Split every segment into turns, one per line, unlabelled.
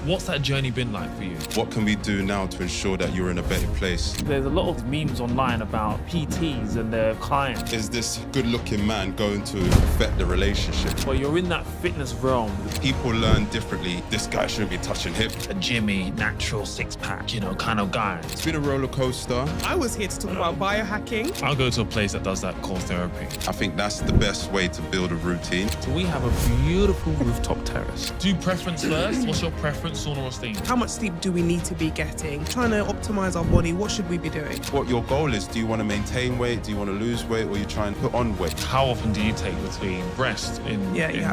What's that journey been like for you?
What can we do now to ensure that you're in a better place?
There's a lot of memes online about PTs and their clients.
Is this good-looking man going to affect the relationship?
Well, you're in that fitness realm.
People learn differently. This guy shouldn't be touching him.
A Jimmy, natural six-pack, kind of guy.
It's been a roller coaster.
I was here to talk about biohacking.
I'll go to a place that does that called therapy.
I think that's the best way to build a routine.
So we have a beautiful rooftop terrace. Do preference first. What's your preference, sauna or steam?
How much sleep do we need to be getting? Trying to optimize our body, what should we be doing?
What your goal is, do you want to maintain weight? Do you want to lose weight? Or you try and put on weight?
How often do you take between rest in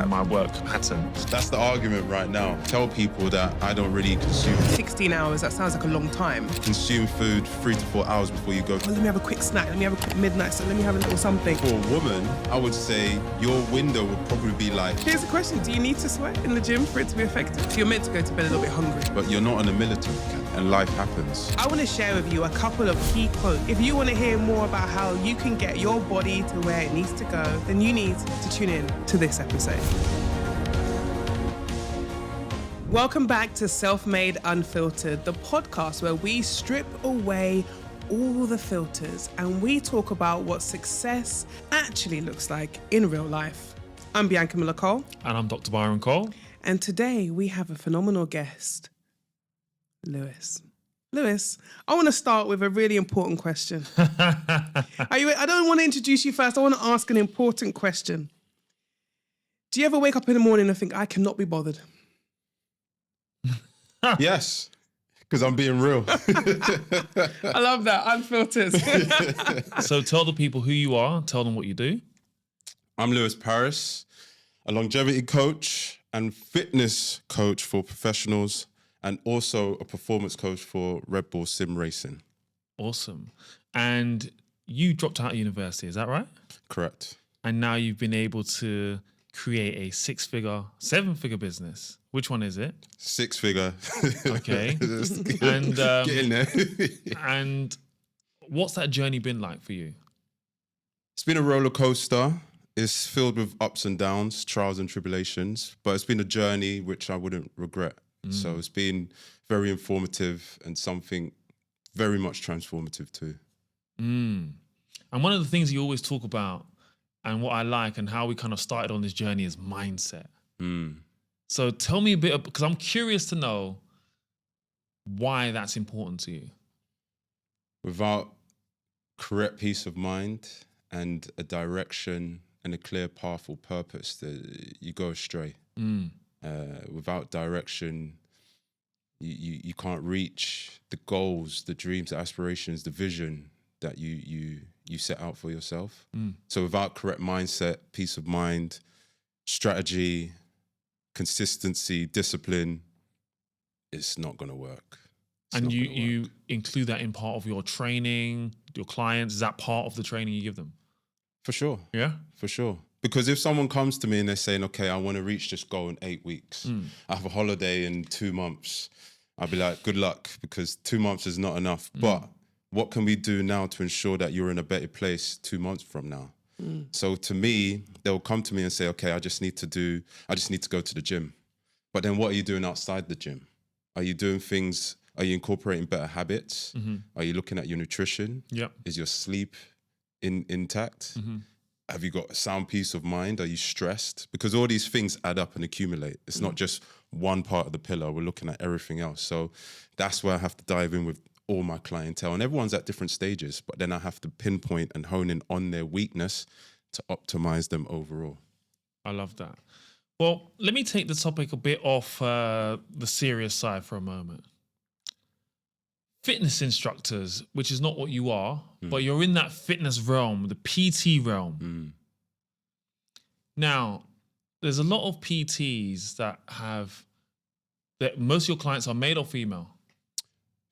my work pattern?
That's the argument right now. Tell people that I don't really consume.
16 hours, that sounds like a long time.
Consume food 3 to 4 hours before you go.
Well, let me have a quick snack, let me have a quick midnight, so let me have a little something.
For a woman, I would say your window would probably be like...
Here's the question, do you need to sweat in the gym for it to be effective? So you're meant to go to bed a little bit hungry.
But you're not in the military camp, and life happens.
I want to share with you a couple of key quotes. If you want to hear more about how you can get your body to where it needs to go, then you need to tune in to this episode. Welcome back to Self-Made Unfiltered, the podcast where we strip away all the filters and we talk about what success actually looks like in real life. I'm Bianca Miller-Cole.
And I'm Dr. Byron Cole.
And today we have a phenomenal guest, Lewis. Lewis, I want to start with a really important question. I don't want to introduce you first. I want to ask an important question. Do you ever wake up in the morning and think, I cannot be bothered?
Yes, because I'm being real.
I love that, unfiltered.
So tell the people who you are, tell them what you do.
I'm Lewis Paris, a longevity coach and fitness coach for professionals, and also a performance coach for Red Bull Sim Racing.
Awesome. And you dropped out of university, is that right?
Correct.
And now you've been able to create a 7-figure business. Which one is it?
6-figure.
Okay. And
get in there.
and what's that journey been like for you?
It's been a roller coaster. It's filled with ups and downs, trials and tribulations, but it's been a journey which I wouldn't regret. So it's been very informative and something very much transformative too.
And one of the things you always talk about and what I like and how we kind of started on this journey is mindset. So tell me a bit, because I'm curious to know why that's important to you.
Without correct peace of mind and a direction and a clear path or purpose, you go astray. Without direction, you can't reach the goals, the dreams, the aspirations, the vision that you set out for yourself. So without correct mindset, peace of mind, strategy, consistency, discipline, it's not going to work.
And you include that in part of your training, your clients. Is that part of the training you give them?
For sure.
Yeah?
For sure. Because if someone comes to me and they're saying, okay, I want to reach this goal in 8 weeks, I have a holiday in 2 months, I'll be like, good luck, because 2 months is not enough. But what can we do now to ensure that you're in a better place 2 months from now? So to me, they'll come to me and say, okay, I just need to go to the gym. But then what are you doing outside the gym? Are you doing things, are you incorporating better habits? Are you looking at your nutrition?
Yep.
Is your sleep intact? Have you got a sound peace of mind? Are you stressed? Because all these things add up and accumulate. It's not just one part of the pillar. We're looking at everything else. So that's where I have to dive in with all my clientele. And everyone's at different stages, but then I have to pinpoint and hone in on their weakness to optimize them overall.
I love that. Well, let me take the topic a bit off the serious side for a moment. Fitness instructors, which is not what you are, but you're in that fitness realm, the PT realm. Now, there's a lot of PTs that most of your clients are male or female?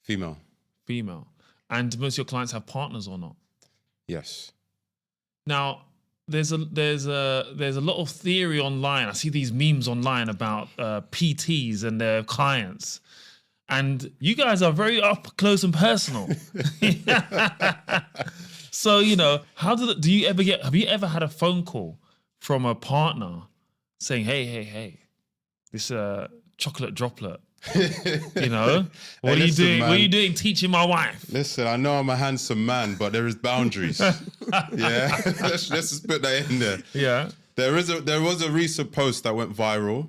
Female.
Female. And most of your clients have partners or not?
Yes.
Now, there's a lot of theory online. I see these memes online about PTs and their clients. And you guys are very up close and personal. So, have you ever had a phone call from a partner saying, hey, this chocolate droplet You know, what are you
listen,
doing?
man.
What are you doing teaching my wife?
Listen, I know I'm a handsome man, but there is boundaries. Yeah, let's just put that in there.
Yeah.
There was a recent post that went viral.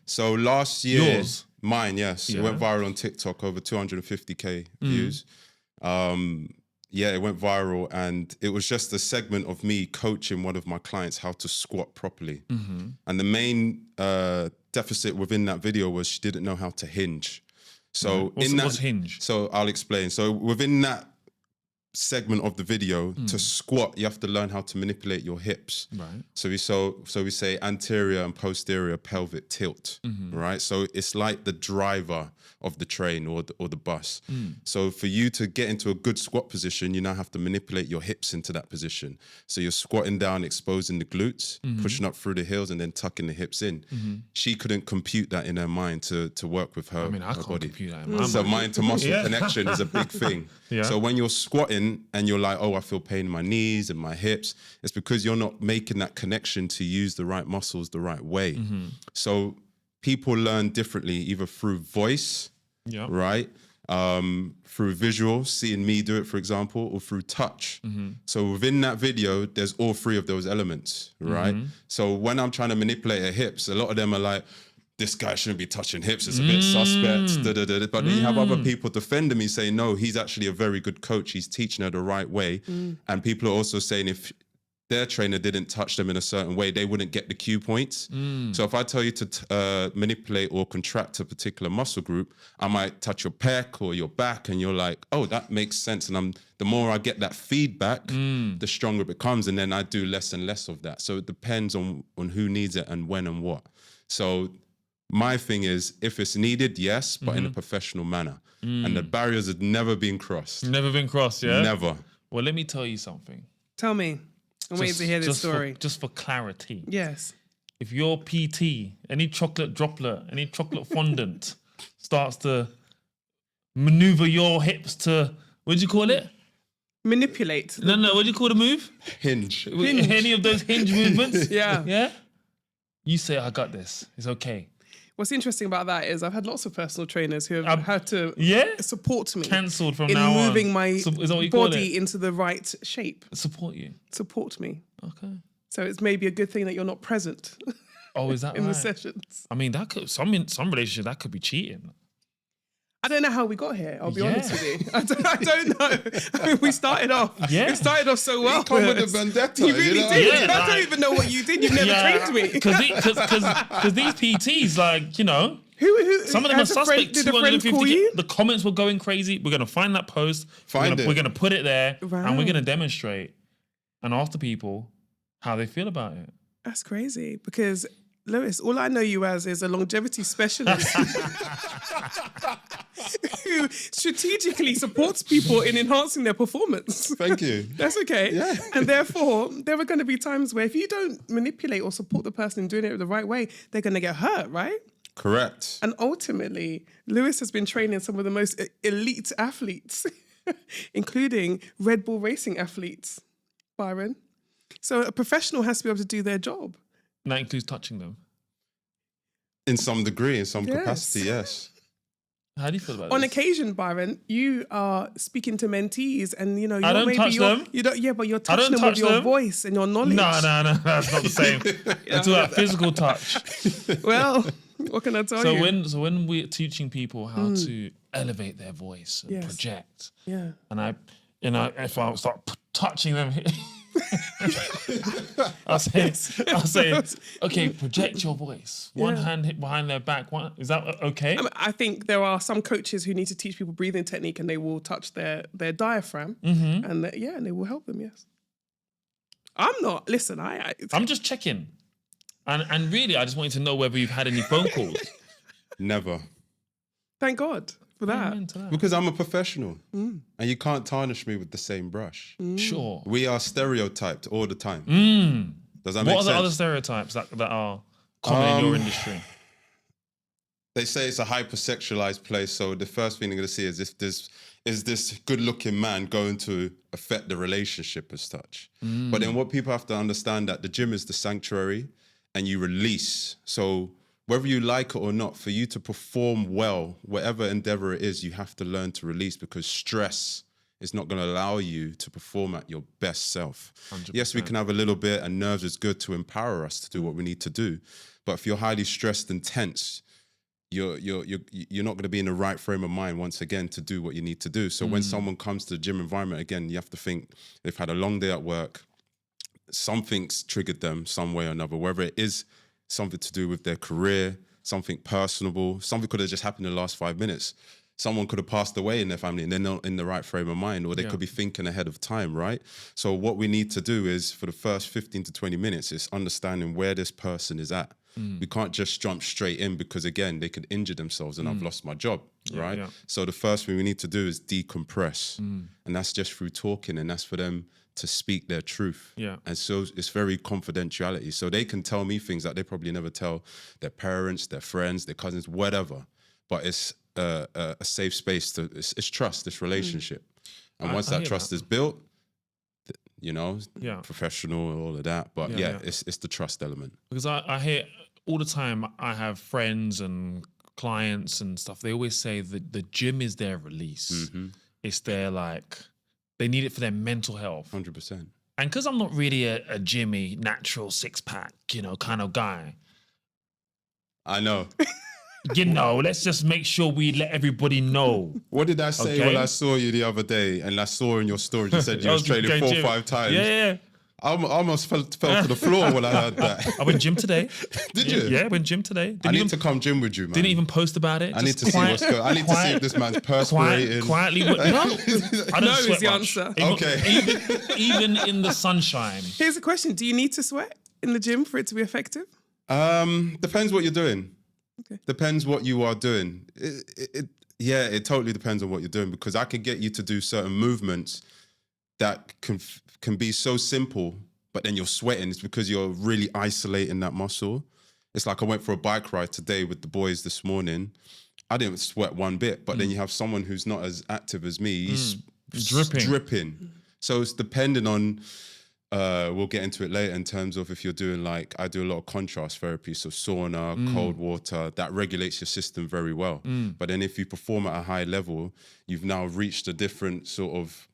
So last year,
Yours?
mine, yes,
Yeah.
it went viral on TikTok, over 250k views. Yeah, it went viral, and it was just a segment of me coaching one of my clients how to squat properly. And the main deficit within that video was she didn't know how to hinge. So
What's hinge?
So I'll explain. So within that segment of the video, to squat, you have to learn how to manipulate your hips.
Right.
So we say anterior and posterior pelvic tilt, right? So it's like the driver of the train or the bus. So for you to get into a good squat position, you now have to manipulate your hips into that position. So you're squatting down, exposing the glutes, pushing up through the heels, and then tucking the hips in. She couldn't compute that in her mind to work with her,
I mean, I
her
can't
body.
compute that in my
So
mind.
mind to muscle connection is a big thing.
Yeah.
So when you're squatting and you're like, oh, I feel pain in my knees and my hips, it's because you're not making that connection to use the right muscles the right way. So people learn differently, either through voice, right? Through visual, seeing me do it, for example, or through touch. So within that video, there's all three of those elements, right? So when I'm trying to manipulate her hips, a lot of them are like, this guy shouldn't be touching hips, it's a bit suspect, but then you have other people defending me saying, no, he's actually a very good coach, he's teaching her the right way. And people are also saying if their trainer didn't touch them in a certain way, they wouldn't get the cue points. So if I tell you to manipulate or contract a particular muscle group, I might touch your pec or your back, and you're like, oh, that makes sense. And the more I get that feedback, the stronger it becomes. And then I do less and less of that. So it depends on who needs it and when and what. So my thing is, if it's needed, yes, but in a professional manner. And the barriers have never been crossed.
Never been crossed, yeah?
Never.
Well, let me tell you something.
Tell me. I'm waiting to hear this story.
Just for clarity.
Yes.
If your PT, any chocolate droplet, any chocolate fondant starts to maneuver your hips to, what do you call it?
Manipulate.
No, what do you call the move?
Hinge.
Any of those hinge movements?
Yeah.
Yeah? You say, I got this. It's okay.
What's interesting about that is I've had lots of personal trainers who have had to support me
Cancelled from
in
now on.
moving my
Is that what you call
body
it?
into the right shape.
Support you.
Support me.
Okay.
So it's maybe a good thing that you're not present
Oh, is that
in
right?
the sessions.
I mean, that could some relationship that could be cheating.
I don't know how we got here. I'll be honest with you. I don't know. I mean, we started off.
Yeah.
It started off so well.
You come with the vendetta.
You really
you know?
did.
Yeah,
I don't even know what you did. You've never trained me.
Because these PTs, like, you know,
Who?
some of them are
has a friend-
suspect.
Did a friend call
250.
you?
The comments were going crazy. We're gonna find that post.
Find it.
We're gonna put it there, and
Wow.
we're gonna demonstrate and ask the people how they feel about it.
That's crazy because Lewis, all I know you as is a longevity specialist who strategically supports people in enhancing their performance.
Thank you.
That's okay.
Yeah.
And therefore, there are going to be times where if you don't manipulate or support the person in doing it the right way, they're going to get hurt, right?
Correct.
And ultimately, Lewis has been training some of the most elite athletes, including Red Bull racing athletes, Byron. So a professional has to be able to do their job.
And that includes touching them.
In some degree, in some
Yes.
capacity, yes.
How do you feel about
On
this?
occasion, Byron, you are speaking to mentees, and you know you're
I don't
maybe
touch
you're,
them.
You don't. Yeah, but you're
I don't
touching them with
touch
your
them.
voice and your knowledge.
No, that's not the same. It's about physical touch.
Well, what can I tell
So
you?
when we're teaching people how to elevate their voice and
Yes.
project,
Yeah.
and if I start touching them, I'll say, okay, project your voice. One
Yeah.
hand hit behind their back. Is that okay?
I think there are some coaches who need to teach people breathing technique, and they will touch their diaphragm,
Mm-hmm.
and and they will help them. Yes. I'm not. Listen,
I'm just checking, and really, I just wanted to know whether you've had any phone calls.
Never.
thank God for that.
Amen to that.
Because I'm a professional. And you can't tarnish me with the same brush.
Sure.
We are stereotyped all the time. Does that
What
make
are the other
sense?
stereotypes that are common in your industry?
They say it's a hypersexualized place, so the first thing they're going to see is if this good-looking man going to affect the relationship as such. But then what people have to understand that the gym is the sanctuary and you release. So whether you like it or not, for you to perform well, whatever endeavor it is, you have to learn to release, because stress is not going to allow you to perform at your best self.
100%.
Yes, we can have a little bit, and nerves is good to empower us to do what we need to do. But if you're highly stressed and tense, you're not going to be in the right frame of mind once again to do what you need to do. So when someone comes to the gym environment, again, you have to think they've had a long day at work. Something's triggered them some way or another, whether it is something to do with their career, something personable, something could have just happened in the last 5 minutes. Someone could have passed away in their family and they're not in the right frame of mind, or they could be thinking ahead of time, right? So what we need to do is, for the first 15 to 20 minutes, is understanding where this person is at. We can't just jump straight in, because again, they could injure themselves and I've lost my job, right? Yeah. So the first thing we need to do is decompress. And that's just through talking, and that's for them to speak their truth. Yeah. And so it's very confidentiality. So they can tell me things that they probably never tell their parents, their friends, their cousins, whatever. But it's a safe space to, it's trust, this relationship. And once that trust is built, you know, professional, all of that. But it's the trust element.
Because I hear all the time, I have friends and clients and stuff, they always say that the gym is their release. It's their, like, they need it for their mental health.
100%.
And because I'm not really a Jimmy, natural six-pack, you know, kind of guy.
I know.
You know, let's just make sure we let everybody know.
What did I say when I saw you the other day, and I saw in your story, you said you was training 4 or 5 times?
Yeah.
I almost fell to the floor when I heard that.
I went gym today.
Did you?
Yeah, I went gym today.
I need to come gym with you, man.
Didn't even post about it.
I need to see what's going on. I need to see if this man's perspirating.
Quietly. No, I don't sweat
is the
much.
answer.
Okay.
Even in the sunshine.
Here's a question. Do you need to sweat in the gym for it to be effective?
Depends what you're doing.
Okay.
Depends what you are doing. It totally depends on what you're doing, because I can get you to do certain movements that can be so simple, but then you're sweating. It's because you're really isolating that muscle. It's like I went for a bike ride today with the boys this morning. I didn't sweat one bit, but then you have someone who's not as active as me. He's dripping. So it's depending on, we'll get into it later in terms of if you're doing, like, I do a lot of contrast therapy, so sauna, cold water, that regulates your system very well. But then if you perform at a high level, you've now reached a different sort of,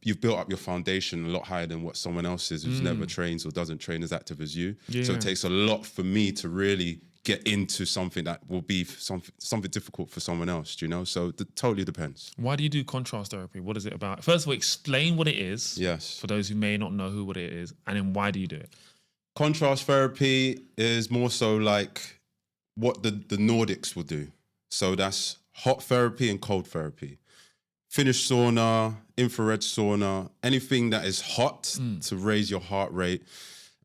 you've built up your foundation a lot higher than what someone else is who's never trains or doesn't train as active as you. So it takes a lot for me to really get into something that will be something difficult for someone else, do you know? So it totally depends.
Why do you do contrast therapy? What is it about? First of all, explain what it is.
Yes.
For those who may not know what it is. And then why do you do it?
Contrast therapy is more so like what the Nordics will do. So that's hot therapy and cold therapy. Finnish sauna, infrared sauna, anything that is hot to raise your heart rate,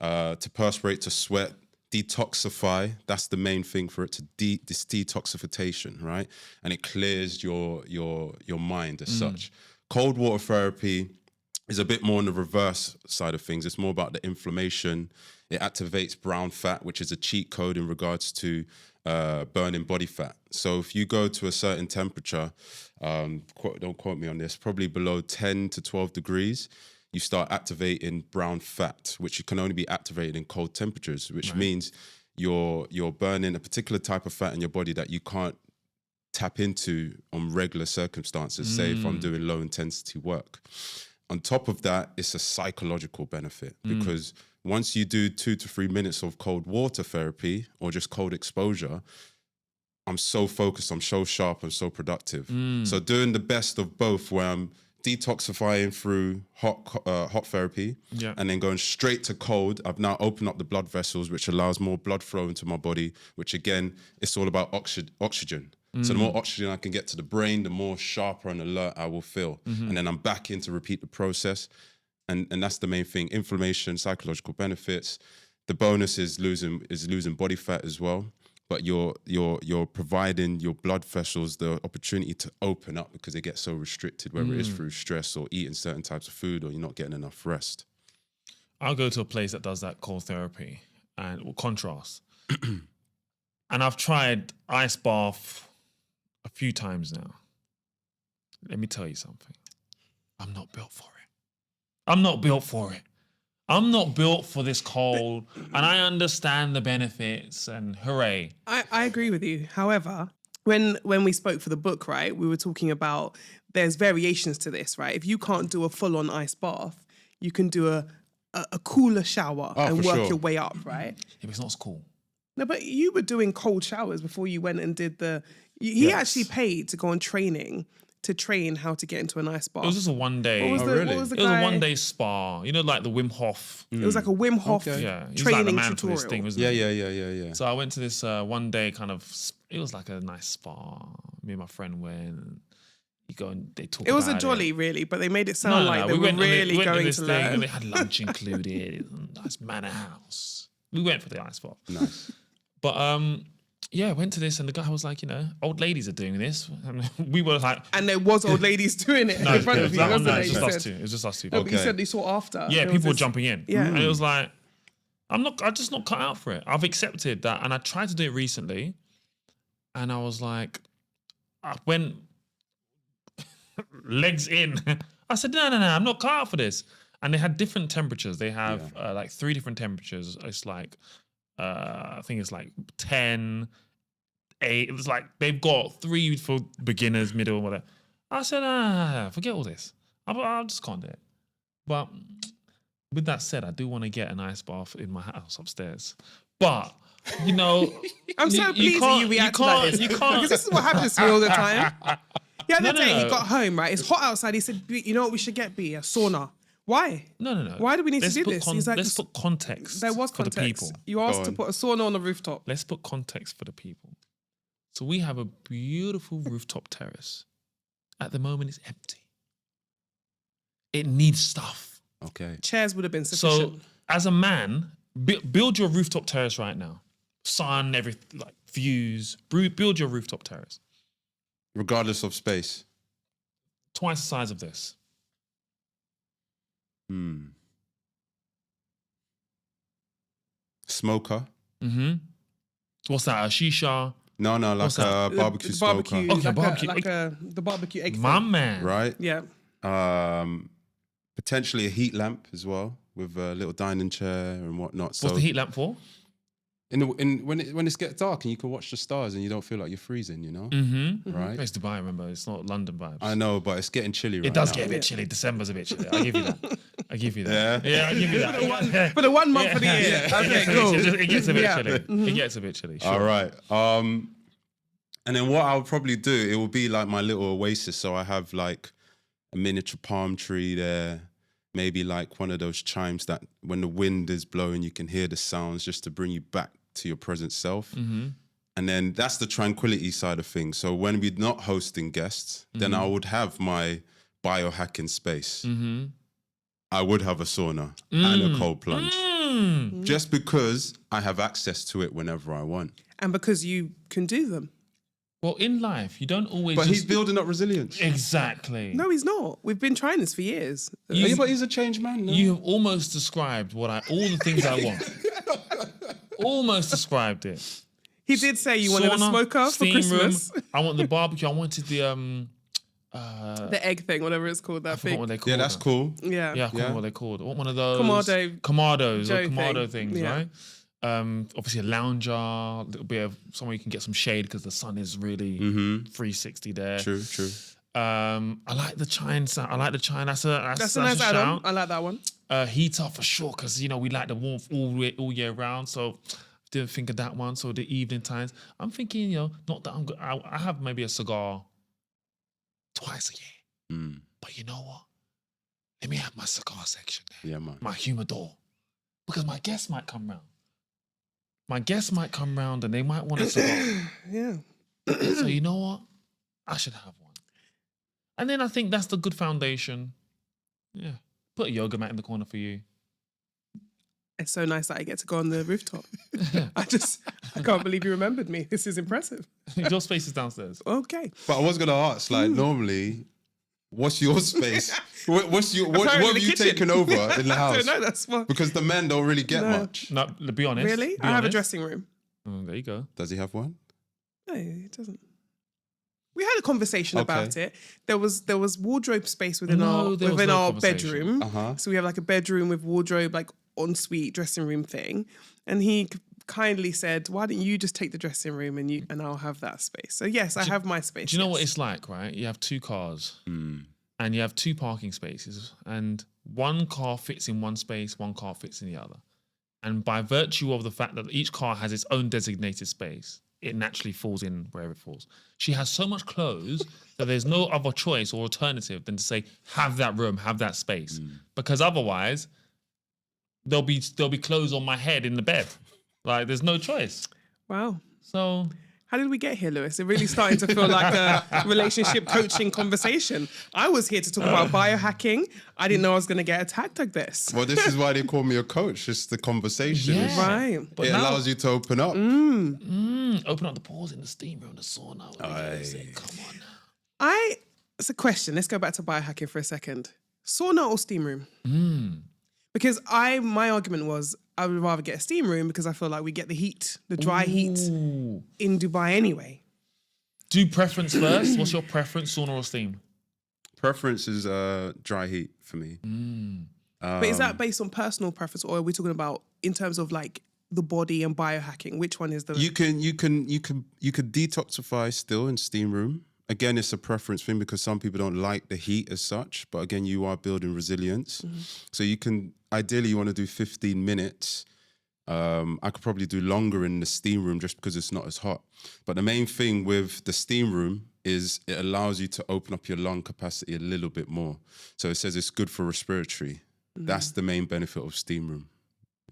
to perspirate, to sweat, detoxify. That's the main thing for it, to this detoxification, right? And it clears your mind as such. Cold water therapy is a bit more on the reverse side of things. It's more about the inflammation. It activates brown fat, which is a cheat code in regards to burning body fat. So if you go to a certain temperature, don't quote me on this, probably below 10 to 12 degrees, you start activating brown fat, which can only be activated in cold temperatures, which means you're burning a particular type of fat in your body that you can't tap into on regular circumstances, say if I'm doing low intensity work. On top of that, it's a psychological benefit, because once you do 2 to 3 minutes of cold water therapy or just cold exposure, I'm so focused, I'm so sharp, I'm so productive. So doing the best of both, where I'm detoxifying through hot therapy and then going straight to cold, I've now opened up the blood vessels, which allows more blood flow into my body, which again, it's all about oxygen. So the more oxygen I can get to the brain, the more sharper and alert I will feel. And then I'm back in to repeat the process. And that's the main thing. Inflammation, psychological benefits. The bonus is losing body fat as well. But you're providing your blood vessels the opportunity to open up, because they get so restricted, whether it is through stress or eating certain types of food, or you're not getting enough rest.
I'll go to a place that does that cold therapy and contrast. And I've tried ice bath a few times now. Let me tell you something. I'm not built for it. I'm not built for it. I'm not built for this cold, and I understand the benefits, and hooray.
I agree with you. However, when we spoke for the book, right, we were talking about there's variations to this, right? If you can't do a full-on ice bath, you can do a cooler shower and work your way up, right?
Yeah, but it's not as cool.
No, but you were doing cold showers before you went and did the... He actually paid to go on training to train how to get into an ice bath.
It was just a one day.
What was the
It was a one day spa. You know, like the Wim Hof.
It was like a Wim Hof
Yeah, he's
training
like the man
tutorial.
for this thing, wasn't
Yeah,
he?
yeah.
So I went to this one day kind of. It was like a nice spa. Me and my friend went. And you go and they talk.
It was a
about
jolly, really, but they made it sound like they were really
we went
going
this
to
thing
learn.
and they had lunch included. Nice manor house. We went for the ice bath.
Nice.
But yeah, I went to this and the guy was like, you know, old ladies are doing this. And we were like...
And there was old ladies doing it in front of you.
No,
wasn't
it's
it?
just
You
us
said.
two. It was just us two.
No, but you said you saw after.
Yeah,
There
people were
was this-
jumping in.
Yeah.
And it was like, I'm just not cut out for it. I've accepted that. And I tried to do it recently. And I was like, I went legs in. I said, no, I'm not cut out for this. And they had different temperatures. They have like 3 different temperatures. It's like, I think it's like 10, 8. It was like, they've got 3 for beginners, middle, whatever. I said, forget all this. I just can't do it. But with that said, I do want to get an ice bath in my house upstairs. But, you know...
I'm so pleased that you reacted like this. Because this is what happens to me all the time. The other day he got home, right? It's hot outside. He said, you know what we should get, B? A sauna. Why?
No.
Why do we need to do this? He's like,
let's put context
there was
for the
context.
people.
You asked to put a sauna on the rooftop.
Let's put context for the people. So we have a beautiful rooftop terrace. At the moment, it's empty. It needs stuff.
Okay.
Chairs would have been sufficient.
So as a man, build your rooftop terrace right now. Sun, everything, like views. Build your rooftop terrace.
Regardless of space.
Twice the size of this.
Smoker.
Mm-hmm. What's that? A shisha?
No, like
What's
a
that?
barbecue smoker.
Okay,
like
barbecue.
The barbecue egg
My
thing.
man.
Right?
Yeah.
Potentially a heat lamp as well, with a little dining chair and whatnot. So
What's the heat lamp for?
when it gets dark and you can watch the stars and you don't feel like you're freezing, you know?
Mm-hmm.
Right?
It's Dubai, remember? It's not London vibes.
I know, but it's getting chilly right
It does
now.
get a bit chilly. December's a bit chilly. I'll give you that. I'll give you that.
Yeah?
Yeah, I'll give you that.
For the 1 month of the year. Okay, cool.
It gets a bit
Yeah.
chilly. It gets a bit chilly. Sure.
All right. And then what I'll probably do, it will be like my little oasis. So I have like a miniature palm tree there, maybe like one of those chimes that when the wind is blowing, you can hear the sounds just to bring you back to your present self.
Mm-hmm.
And then that's the tranquility side of things. So when we're not hosting guests, then I would have my biohacking space.
Mm-hmm.
I would have a sauna and a cold plunge.
Mm.
Just because I have access to it whenever I want.
And because you can do them.
Well, in life, you don't always.
But
just...
he's building up resilience.
Exactly.
No, he's not. We've been trying this for years.
Yeah, but he's a changed man. No?
You have almost described all the things I want. Almost described it.
He did say you wanted a
Sauna,
smoker for
steam
Christmas.
room. I want the barbecue. I wanted the
The egg thing, whatever it's called, that
I forgot
thing.
what they called.
Yeah, that's cool.
Yeah.
Yeah, I forgot what they called. I want one of those
Kamado
Kamados
Joe
or Kamado
thing.
things,
Yeah.
right? Obviously a lounger, a little bit of somewhere you can get some shade because the sun is really 360 there.
True.
I like the chine sound. I like the chine. That's a
That's a nice
shout.
add-on. I like that one.
Heater for sure because we like the warmth all year round. So didn't think of that one. So the evening times, I'm thinking, not that I'm good. I have maybe a cigar twice a year. But you know what? Let me have my cigar section there.
Yeah, man.
My humidor. Because my guests might come round. And they might want a cigar.
Yeah.
So you know what? I should have one. And then I think that's the good foundation. Yeah. Put a yoga mat in the corner for you.
It's so nice that I get to go on the rooftop. I can't believe you remembered me. This is impressive.
Your space is downstairs.
Okay.
But I was gonna ask, like, normally, what's your space? what have
the
you
kitchen.
taken over in the
I
house?
don't know. That's what.
Because the men don't really get
No.
much.
No, to be honest.
Really?
be
I have a
honest.
dressing room.
Oh, there you go.
Does he have one?
No, it doesn't. We had a conversation about it. There was wardrobe space within
No, there was no
our
conversation.
bedroom.
Uh-huh.
So we have like a bedroom with wardrobe like ensuite dressing room thing. And he kindly said, why don't you just take the dressing room and I'll have that space. So yes, I have my space.
Do you know what it's like, right? You have 2 cars and you have 2 parking spaces, and one car fits in one space, one car fits in the other. And by virtue of the fact that each car has its own designated space, it naturally falls in wherever it falls. She has so much clothes that there's no other choice or alternative than to say, have that room, have that space. Because otherwise, there'll be clothes on my head in the bed. Like, there's no choice.
Wow.
So
how did we get here, Lewis? It really starting to feel like a relationship coaching conversation. I was here to talk about biohacking. I didn't know I was going to get attacked like this.
Well, this is why they call me a coach. It's the conversation.
Yeah.
It's-
Right.
But
It
now-
allows you to open up.
open up the pores in the steam room, the sauna. Come on now.
It's a question. Let's go back to biohacking for a second. Sauna or steam room? Because my argument was I would rather get a steam room because I feel like we get the heat, the dry heat in Dubai anyway.
Do preference first. What's your preference, sauna or steam?
Preference is dry heat for me.
But is that based on personal preference, or are we talking about in terms of like the body and biohacking? Which one is the?
You can detoxify still in steam room. Again, it's a preference thing because some people don't like the heat as such. But again, you are building resilience. So you can, ideally you want to do 15 minutes. I could probably do longer in the steam room just because it's not as hot. But the main thing with the steam room is it allows you to open up your lung capacity a little bit more. So it says it's good for respiratory. That's the main benefit of steam room.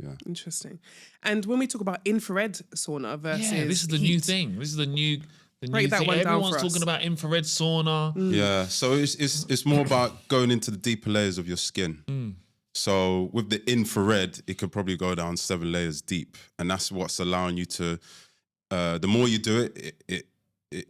Yeah.
Interesting. And when we talk about infrared sauna versus
this is the
heat,
new thing. This is the new
Break that
thing.
one down
Everyone's
for us.
talking about infrared sauna.
Yeah, so it's more about going into the deeper layers of your skin. So with the infrared, it could probably go down 7 layers deep, and that's what's allowing you to. The more you do it, it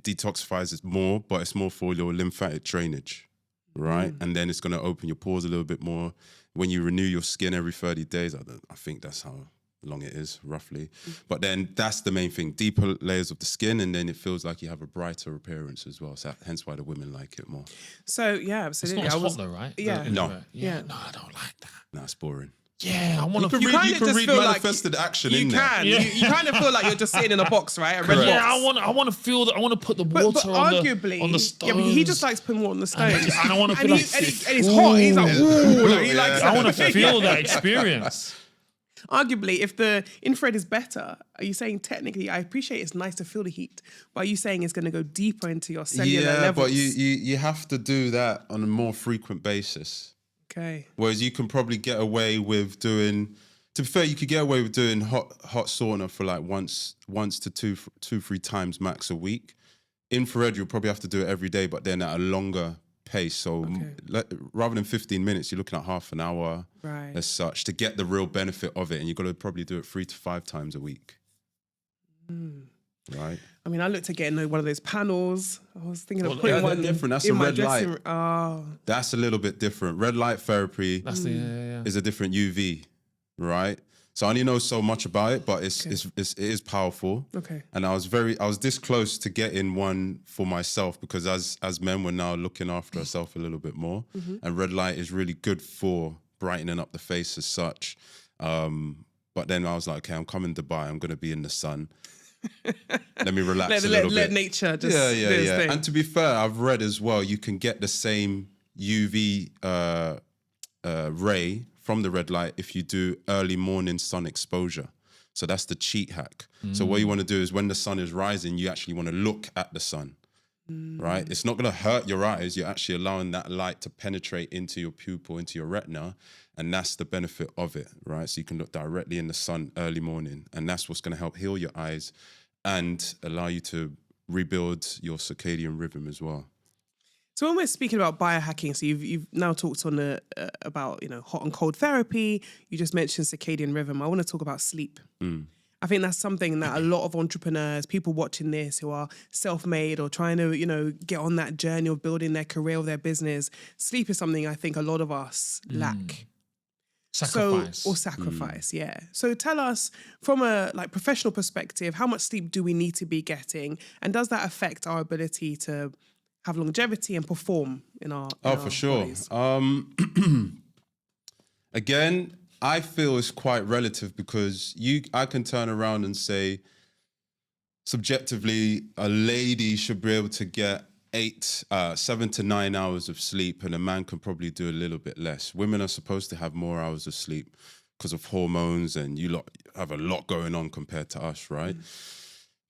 detoxifies it more, but it's more for your lymphatic drainage, right? And then it's going to open your pores a little bit more. When you renew your skin every 30 days, I think that's how long it is, roughly. But then that's the main thing, deeper layers of the skin, and then it feels like you have a brighter appearance as well. So hence why the women like it more.
So yeah,
It's
absolutely.
not as hot though, right?
Yeah.
The
No.
infrared.
Yeah.
No, I don't like that.
Nah, it's boring.
Yeah, I want to.
You
kind
can
of just
read
feel like
manifested action
You
in there.
can.
Yeah.
You kind of feel like you're just sitting in a box, right? A red box.
Yeah, I want to feel that. I want to put the water
But arguably,
on the stones.
yeah, but he just likes putting water on the stones.
And I want to
and,
feel
he,
like.
and, he, and it's hot. He's like, ooh, like, he likes
I want to
that.
feel that experience.
Arguably, if the infrared is better, are you saying technically, I appreciate it's nice to feel the heat, but are you saying it's going to go deeper into your cellular
Yeah,
levels?
but you have to do that on a more frequent basis.
Okay.
Whereas you can probably get away with doing. To be fair, you could get away with doing hot sauna for like once to two, 3 times max a week. Infrared, you'll probably have to do it every day, but then at a longer pace. So rather than 15 minutes, you're looking at half an hour
Right.
as such to get the real benefit of it. And you've got to probably do it 3 to 5 times a week. Right?
I mean, I looked at getting one of those panels. I was thinking of
Well,
putting
they're
one
different. That's
in
a
my
red
dressing
light.
room. Oh,
That's a little bit different. Red light therapy
That's the yeah.
is a different UV, right? So I only know so much about it, but it is powerful.
okay.
And I was this close to getting one for myself because as men, we're now looking after ourselves a little bit more. And red light is really good for brightening up the face as such. But then I was like, okay, I'm coming to Dubai. I'm going to be in the sun. Let me relax a little bit.
Let nature just do its thing.
And to be fair, I've read as well, you can get the same UV ray from the red light if you do early morning sun exposure. So that's the cheat hack. So what you want to do is when the sun is rising, you actually want to look at the sun, right? It's not going to hurt your eyes. You're actually allowing that light to penetrate into your pupil, into your retina. And that's the benefit of it, right? So you can look directly in the sun early morning. And that's what's going to help heal your eyes and allow you to rebuild your circadian rhythm as well.
So when we're speaking about biohacking, so you've now talked on about hot and cold therapy. You just mentioned circadian rhythm. I want to talk about sleep. I think that's something that a lot of entrepreneurs, people watching this who are self-made or trying to get on that journey of building their career or their business, sleep is something I think a lot of us lack.
Sacrifice.
Or sacrifice, yeah. So tell us from a professional perspective, how much sleep do we need to be getting, and does that affect our ability to have longevity and perform in our
For sure.
bodies?
Again, I feel it's quite relative because I can turn around and say, subjectively, a lady should be able to get 7 to 9 hours of sleep, and a man can probably do a little bit less. Women are supposed to have more hours of sleep because of hormones, and you lot have a lot going on compared to us, right?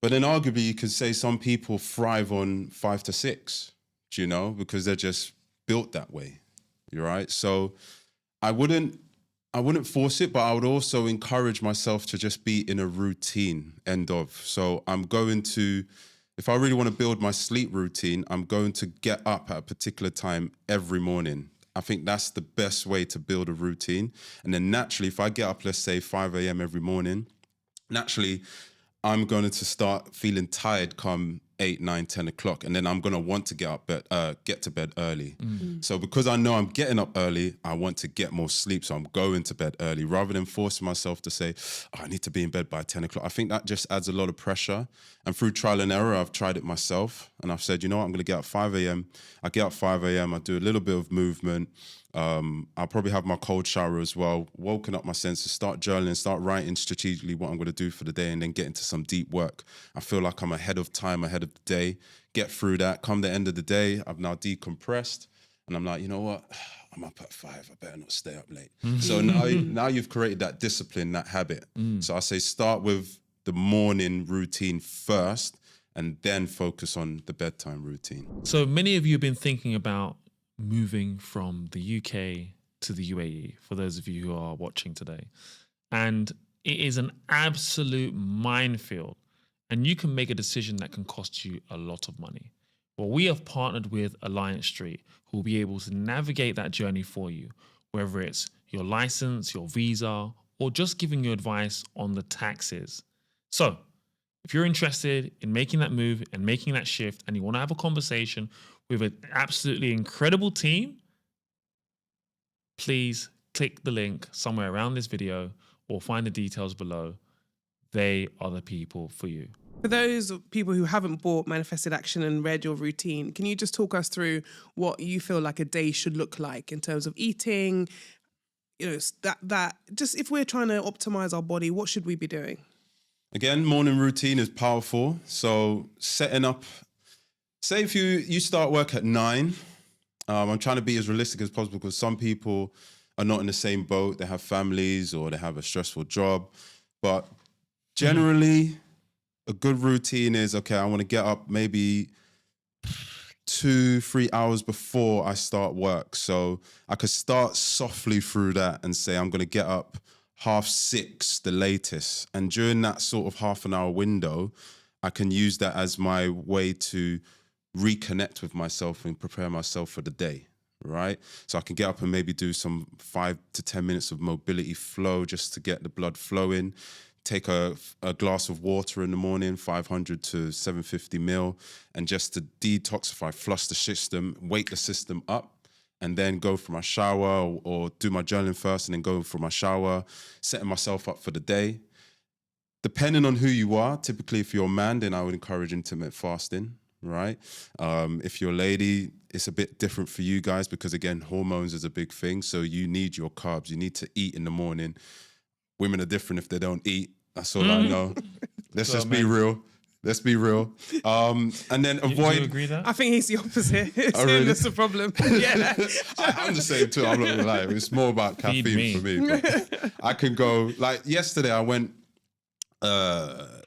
But then arguably you could say some people thrive on 5 to 6, do you know, because they're just built that way, you're right? So I wouldn't force it, but I would also encourage myself to just be in a routine, end of. So I'm going to, if I really want to build my sleep routine, I'm going to get up at a particular time every morning. I think that's the best way to build a routine. And then naturally, if I get up, let's say 5 a.m. every morning, naturally, I'm going to start feeling tired come 8, 9, 10 o'clock. And then I'm going to want to get to bed early. So because I know I'm getting up early, I want to get more sleep. So I'm going to bed early rather than forcing myself to say, oh, I need to be in bed by 10 o'clock. I think that just adds a lot of pressure. And through trial and error, I've tried it myself. And I've said, you know what, I'm going to get up 5 a.m. I get up 5 a.m. I do a little bit of movement. I'll probably have my cold shower as well, woken up my senses, start journaling, start writing strategically what I'm going to do for the day, and then get into some deep work. I feel like I'm ahead of time, ahead of the day, get through that. Come the end of the day, I've now decompressed, and I'm like, you know what? I'm up at 5, I better not stay up late. So now you've created that discipline, that habit. So I say start with the morning routine first, and then focus on the bedtime routine.
So many of you have been thinking about moving from the UK to the UAE, for those of you who are watching today. And it is an absolute minefield. And you can make a decision that can cost you a lot of money. Well, we have partnered with Alliance Street, who will be able to navigate that journey for you, whether it's your license, your visa, or just giving you advice on the taxes. So if you're interested in making that move and making that shift, and you want to have a conversation with an absolutely incredible team, please click the link somewhere around this video or find the details below. They are the people for you.
For those people who haven't bought Manifested Action and read your routine, can you just talk us through what you feel like a day should look like in terms of eating? You know, that just if we're trying to optimize our body, what should we be doing?
Again, morning routine is powerful. So setting up, say if you start work at 9, I'm trying to be as realistic as possible because some people are not in the same boat. They have families or they have a stressful job. But generally, a good routine is, okay, I want to get up maybe 2-3 hours before I start work. So I could start softly through that and say, I'm going to get up 6:30 the latest. And during that sort of half an hour window, I can use that as my way to reconnect with myself and prepare myself for the day, right? So I can get up and maybe do some 5 to 10 minutes of mobility flow just to get the blood flowing. Take a glass of water in the morning, 500 to 750 ml, and just to detoxify, flush the system, wake the system up, and then go for my shower or do my journaling first and then go for my shower, setting myself up for the day. Depending on who you are, typically if you're a man, then I would encourage intermittent fasting, right? If you're a lady, it's a bit different for you guys because, again, hormones is a big thing. So you need your carbs. You need to eat in the morning. Women are different if they don't eat. That's all I know. Let's just be real. Let's be real. And then avoid...
Do you agree that?
I think he's the opposite. It's
Oh,
him
really?
that's the problem. Yeah.
I'm the same too. I'm not gonna lie. It's more about
Feed
caffeine
me.
for me. But I can go, like yesterday I went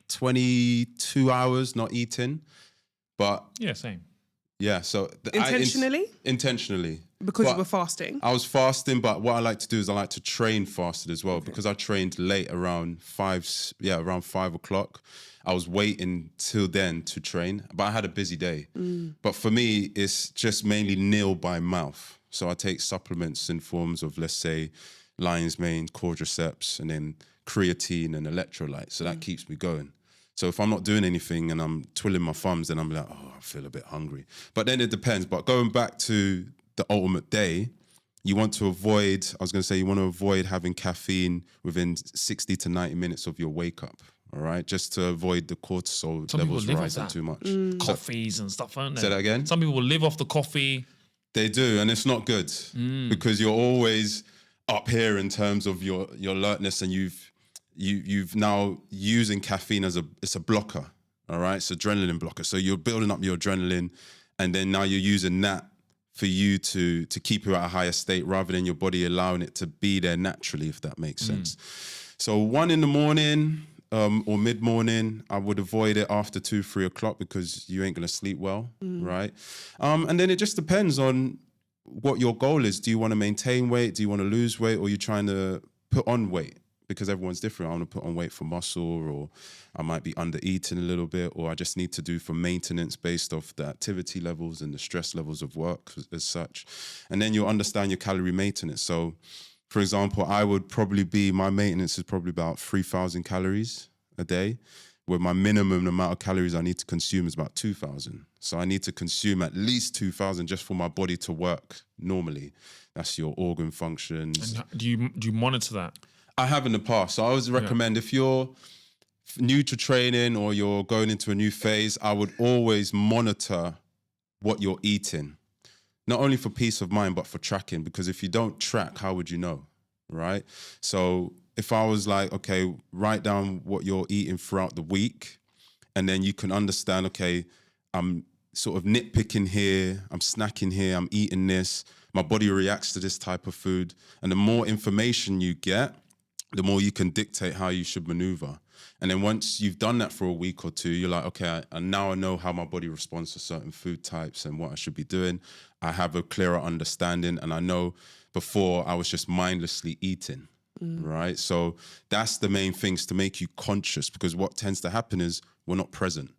22 hours not eating. But
Yeah, same.
yeah, so
Intentionally?
Intentionally.
Because
But
you were fasting.
I was fasting, but what I like to do is I like to train fasted as well because I trained late around 5 o'clock. I was waiting till then to train, but I had a busy day. But for me, it's just mainly nil by mouth. So I take supplements in forms of, let's say, lion's mane, quadriceps, and then creatine and electrolytes. So that keeps me going. So if I'm not doing anything and I'm twiddling my thumbs, then I'm like, oh, I feel a bit hungry. But then it depends. But going back to the ultimate day, you want to avoid having caffeine within 60 to 90 minutes of your wake up. All right, just to avoid the cortisol
Some people
levels
live off
rising
that.
too much.
Coffees and stuff, aren't they?
Say that again?
Some people will live off the coffee.
They do, and it's not good because you're always, up here in terms of your alertness, and you've now using caffeine as it's a blocker. All right, it's adrenaline blocker. So you're building up your adrenaline, and then now you're using that for you to keep you at a higher state rather than your body allowing it to be there naturally, if that makes sense. So 1 a.m. Or mid-morning, I would avoid it after 2-3 o'clock because you ain't gonna sleep well, right? And then it just depends on what your goal is. Do you want to maintain weight? Do you want to lose weight? Or are you trying to put on weight? Because everyone's different. I want to put on weight for muscle, or I might be under eating a little bit, or I just need to do for maintenance based off the activity levels and the stress levels of work as such. And then you'll understand your calorie maintenance. So for example, my maintenance is probably about 3,000 calories a day, where my minimum amount of calories I need to consume is about 2,000. So I need to consume at least 2,000 just for my body to work normally. That's your organ functions.
And do you monitor that?
I have in the past. So I always recommend if you're new to training or you're going into a new phase, I would always monitor what you're eating. Not only for peace of mind, but for tracking. Because if you don't track, how would you know, right? So if I was like, okay, write down what you're eating throughout the week, and then you can understand, okay, I'm sort of nitpicking here, I'm snacking here, I'm eating this, my body reacts to this type of food. And the more information you get, the more you can dictate how you should maneuver. And then once you've done that for a week or two, you're like, okay, and now I know how my body responds to certain food types and what I should be doing. I have a clearer understanding, and I know before I was just mindlessly eating, right? So that's the main things, to make you conscious, because what tends to happen is we're not present.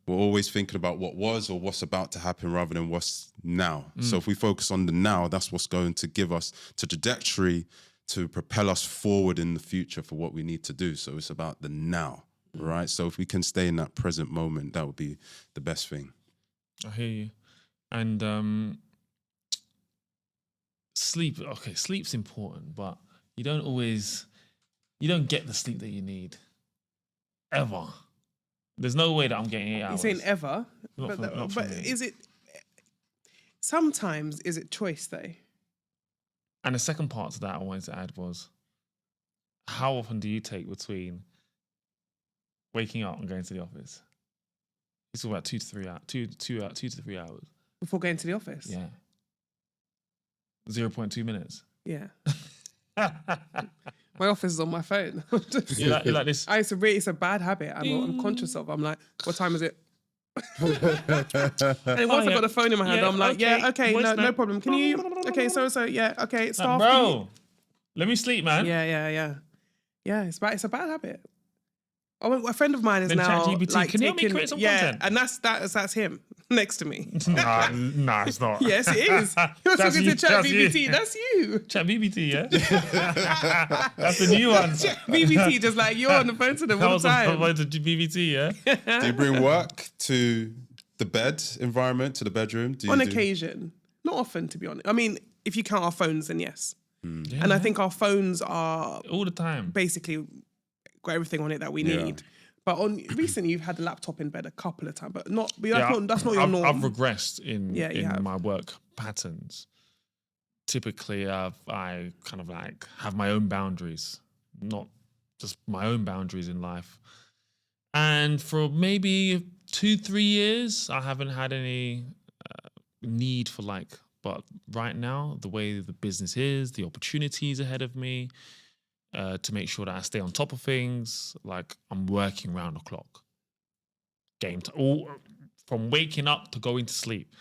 We're always thinking about what was or what's about to happen rather than what's now. So if we focus on the now, that's what's going to give us the trajectory to propel us forward in the future for what we need to do. So it's about the now, right? So if we can stay in that present moment, that would be the best thing.
I hear you. And sleep, okay, sleep's important, but you don't get the sleep that you need. Ever. There's no way that I'm getting 8 hours.
You're saying ever?
Not for
But
me.
is it, sometimes is it choice though?
And the second part to that I wanted to add was, how often do you take between waking up and going to the office? It's about 2 to 3 hours. 2 to 3 hours.
Before going to the office?
Yeah. 0.2 minutes.
Yeah. My office is on my phone.
You like this?
It's a bad habit. I'm conscious of. I'm like, what time is it? And then once I got the phone in my hand, I'm like, okay, no problem. Can you? Okay, so yeah, okay, staff.
Bro, let me sleep, man.
Yeah. It's a bad habit. Oh, a friend of mine is
Then
now
ChatGPT,
like
can you help me create some content?
and that's him next to me.
Nah, it's not.
Yes, it is. You're
That's
talking
you,
to
that's you.
ChatGPT. That's you.
ChatGPT, yeah? That's the new one.
ChatGPT, just like you're on the phone to them all the time.
That was the BBT, yeah?
Do you bring work to the bed environment, to the bedroom?
On occasion. Not often, to be honest. I mean, if you count our phones, then yes.
Yeah,
And I think our phones are
all the time.
basically got everything on it that we need. But recently, you've had the laptop in bed a couple of times, but that's not your norm.
I've regressed in
have.
my work patterns. Typically, I kind of like have my own boundaries, not just my own boundaries in life. And for maybe 2-3 years, I haven't had any need for but right now, the way the business is, the opportunities ahead of me, to make sure that I stay on top of things, like I'm working round the clock. Game time, all from waking up to going to sleep.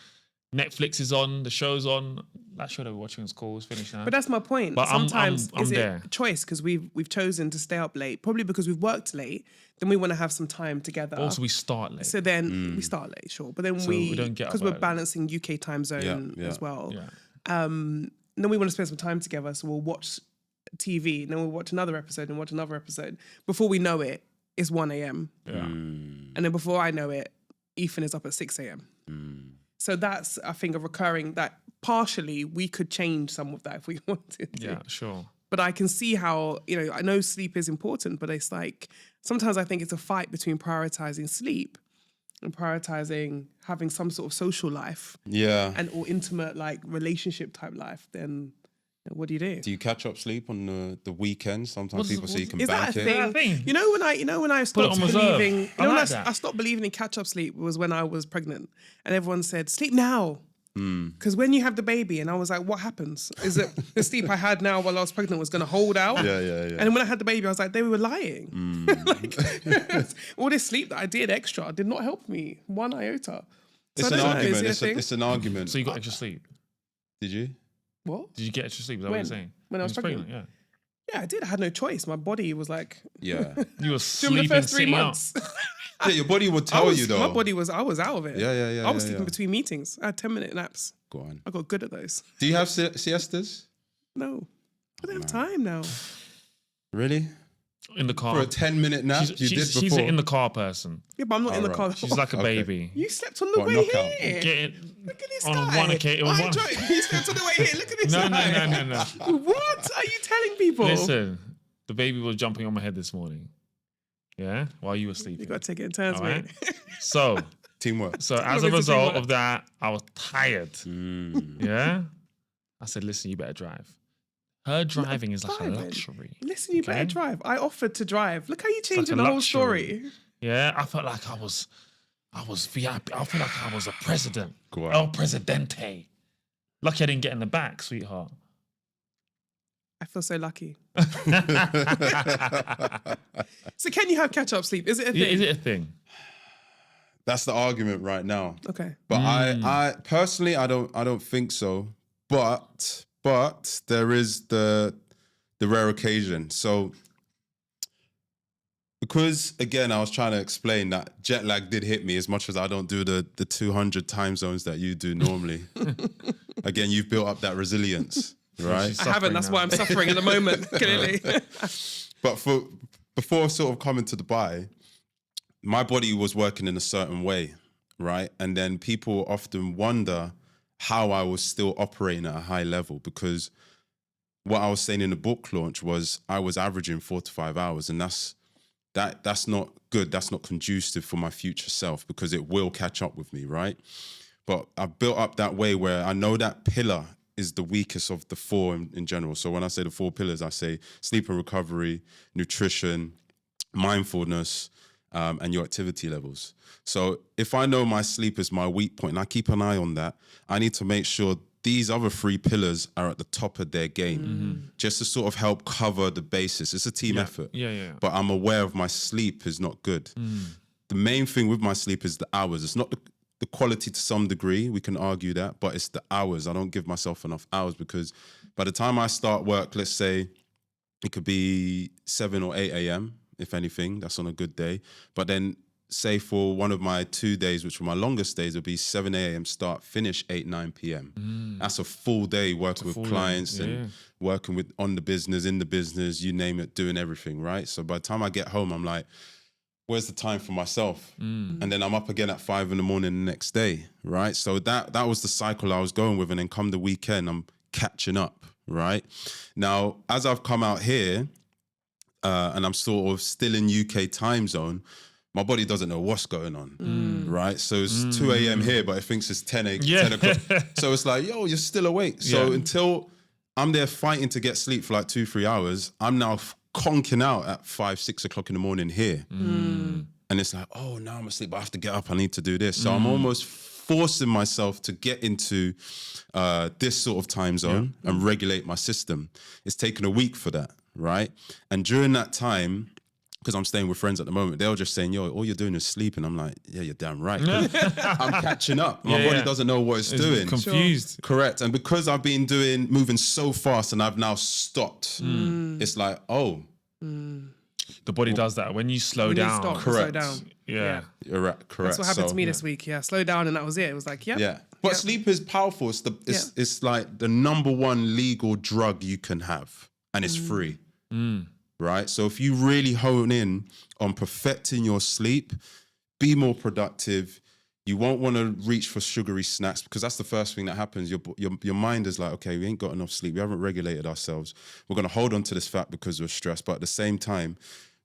Netflix is on, the show's on. That show that we're watching is cool. It's finished now.
But that's my point.
But
sometimes
I'm
is
there.
it choice because we've chosen to stay up late, probably because we've worked late. Then we want to have some time together.
Also, we start late.
So then we start late, sure. But then
we don't get up
because we're
early.
balancing UK time zone as well.
Yeah.
And then we want to spend some time together. So we'll watch TV, and then we'll watch another episode and watch another episode. Before we know it, it's 1 a.m.
Yeah.
And then before I know it, Ethan is up at 6 a.m. So that's, I think, a recurring that partially we could change some of that if we wanted to.
Yeah, sure.
But I can see how, I know sleep is important, but it's like, sometimes I think it's a fight between prioritizing sleep and prioritizing having some sort of social life.
Yeah.
Or intimate, relationship type life. Then What do you do?
Do you catch up sleep on the weekends? Sometimes people say you can
Is
bank
that a
it.
thing?
Yeah, thing.
You know when I stopped
on reserve.
believing,
I like that.
I stopped believing in catch up sleep was when I was pregnant, and everyone said sleep now. Because when you have the baby, and I was like, what happens? Is it the sleep I had now while I was pregnant was going to hold out?
Yeah.
And then when I had the baby, I was like, they were lying. Like, all this sleep that I did extra did not help me one iota. So
It's
I
an
don't know, is
argument.
it a thing?
It's an argument.
So you got extra sleep?
Did you?
What?
Did you get extra sleep? Is that what
When?
you're saying?
When I was pregnant?
Yeah.
Yeah, I did. I had no choice. My body was like,
Yeah.
You were
during
sleeping,
the first 3
sitting up.
months.
Yeah, your body will
I
tell
was,
you though.
my body was, I was out of it.
Yeah.
I was sleeping between meetings. I had 10-minute naps.
Go on.
I got good at those.
Do you have siestas?
No, I don't have time now.
Really?
In the car.
For a 10-minute nap? You did before?
She's an in the car person.
Yeah, but I'm not in the
Alright.
car.
She's like a
Okay.
baby.
You slept on the
What,
way
knockout?
here.
Get it
Look at this
on
guy.
one occasion.
I enjoy it. You slept on the way here. Look at this
No.
guy. What are you telling people?
Listen, the baby was jumping on my head this morning. Yeah, while you were sleeping.
You got to take it in turns,
All right?
mate.
So
Teamwork.
as a
Teamwork is a
result
teamwork.
of that, I was tired. Yeah. I said, listen, you better drive. Her driving is like a
driving.
luxury.
Listen, you better
Okay.
drive. I offered to drive. Look how you
like
changing
a
the whole
luxury.
story.
Yeah, I felt like I was VIP. I felt like I was a president.
Go on.
El Presidente. Lucky I didn't get in the back, sweetheart.
I feel so lucky. So can you have catch-up sleep? Is it a thing?
Is it a thing?
That's the argument right now.
Okay.
But I personally I don't think so. But there is the rare occasion. So because again I was trying to explain that jet lag did hit me as much as I don't do the 200 time zones that you do normally. Again, you've built up that resilience, right?
She's
I haven't. That's
suffering
why I'm suffering at the moment, clearly.
But before sort of coming to Dubai, my body was working in a certain way, right? And then people often wonder how I was still operating at a high level, because what I was saying in the book launch was I was averaging 4 to 5 hours, and that's not good. That's not conducive for my future self, because it will catch up with me, right? But I've built up that way where I know that pillar is the weakest of the four in general. So when I say the 4 pillars, I say sleep and recovery, nutrition, mindfulness, and your activity levels. So if I know my sleep is my weak point and I keep an eye on that, I need to make sure these other 3 pillars are at the top of their game, just to sort of help cover the basis. It's a team effort.
Yeah.
But I'm aware of my sleep is not good. The main thing with my sleep is the hours. It's not the quality to some degree. We can argue that, but it's the hours. I don't give myself enough hours, because by the time I start work, let's say it could be 7 or 8 a.m., if anything, that's on a good day. But then say for one of my 2 days, which were my longest days, it'll be 7 a.m. start, finish 8, 9 p.m. That's a full day working with clients and working with on the business, in the business, you name it, doing everything, right? So by the time I get home, I'm like, where's the time for myself? And then I'm up again at 5 a.m. the next day, right? So that was the cycle I was going with. And then come the weekend, I'm catching up, right? Now, as I've come out here, and I'm sort of still in UK time zone, my body doesn't know what's going on, right? So it's 2 a.m. here, but it thinks it's 10 o'clock. So it's like, yo, you're still awake. So until I'm there fighting to get sleep for like 2-3 hours, I'm now conking out at 5-6 o'clock in the morning here. And it's like, oh, now I'm asleep, but I have to get up. I need to do this. So I'm almost forcing myself to get into this sort of time zone and regulate my system. It's taken a week for that, right? And during that time, because I'm staying with friends at the moment, they were just saying, yo, all you're doing is sleeping. I'm like, yeah, you're damn right. I'm catching up. My body doesn't know what it's doing.
Confused.
Sure. Correct. And because I've been moving so fast and I've now stopped, it's like, oh.
The body does that. When you slow down.
Stop,
correct.
Slow down.
Yeah.
You're right, correct.
That's what happened to me this week. Yeah, slow down, and that was it. It was like,
Yeah. But sleep is powerful. It's like the number one legal drug you can have, and it's free. Right? So if you really hone in on perfecting your sleep, be more productive. You won't want to reach for sugary snacks, because that's the first thing that happens. Your mind is like, okay, we ain't got enough sleep. We haven't regulated ourselves. We're going to hold on to this fact because we're stressed. But at the same time,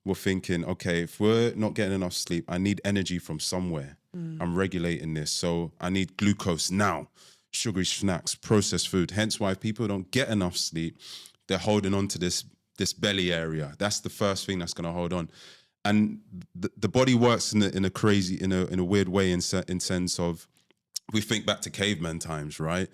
we're thinking, okay, if we're not getting enough sleep, I need energy from somewhere. I'm regulating this. So I need glucose now. sugary snacks, processed food. Hence why if people don't get enough sleep, they're holding on to this belly area. That's the first thing that's going to hold on. And the body works in a weird way in sense of, we think back to caveman times, right?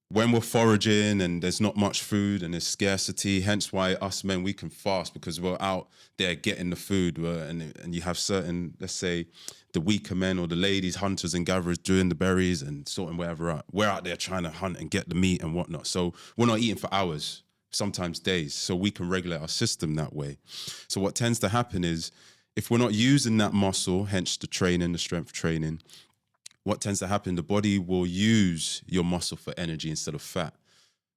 When we're foraging and there's not much food and there's scarcity, hence why us men, we can fast because we're out there getting the food. And you have certain, let's say, the weaker men or the ladies, hunters and gatherers doing the berries and sorting whatever out. We're out there trying to hunt and get the meat and whatnot. So we're not eating for hours, sometimes days. So we can regulate our system that way. So what tends to happen is if we're not using that muscle, hence the training, the strength training, what tends to happen, the body will use your muscle for energy instead of fat,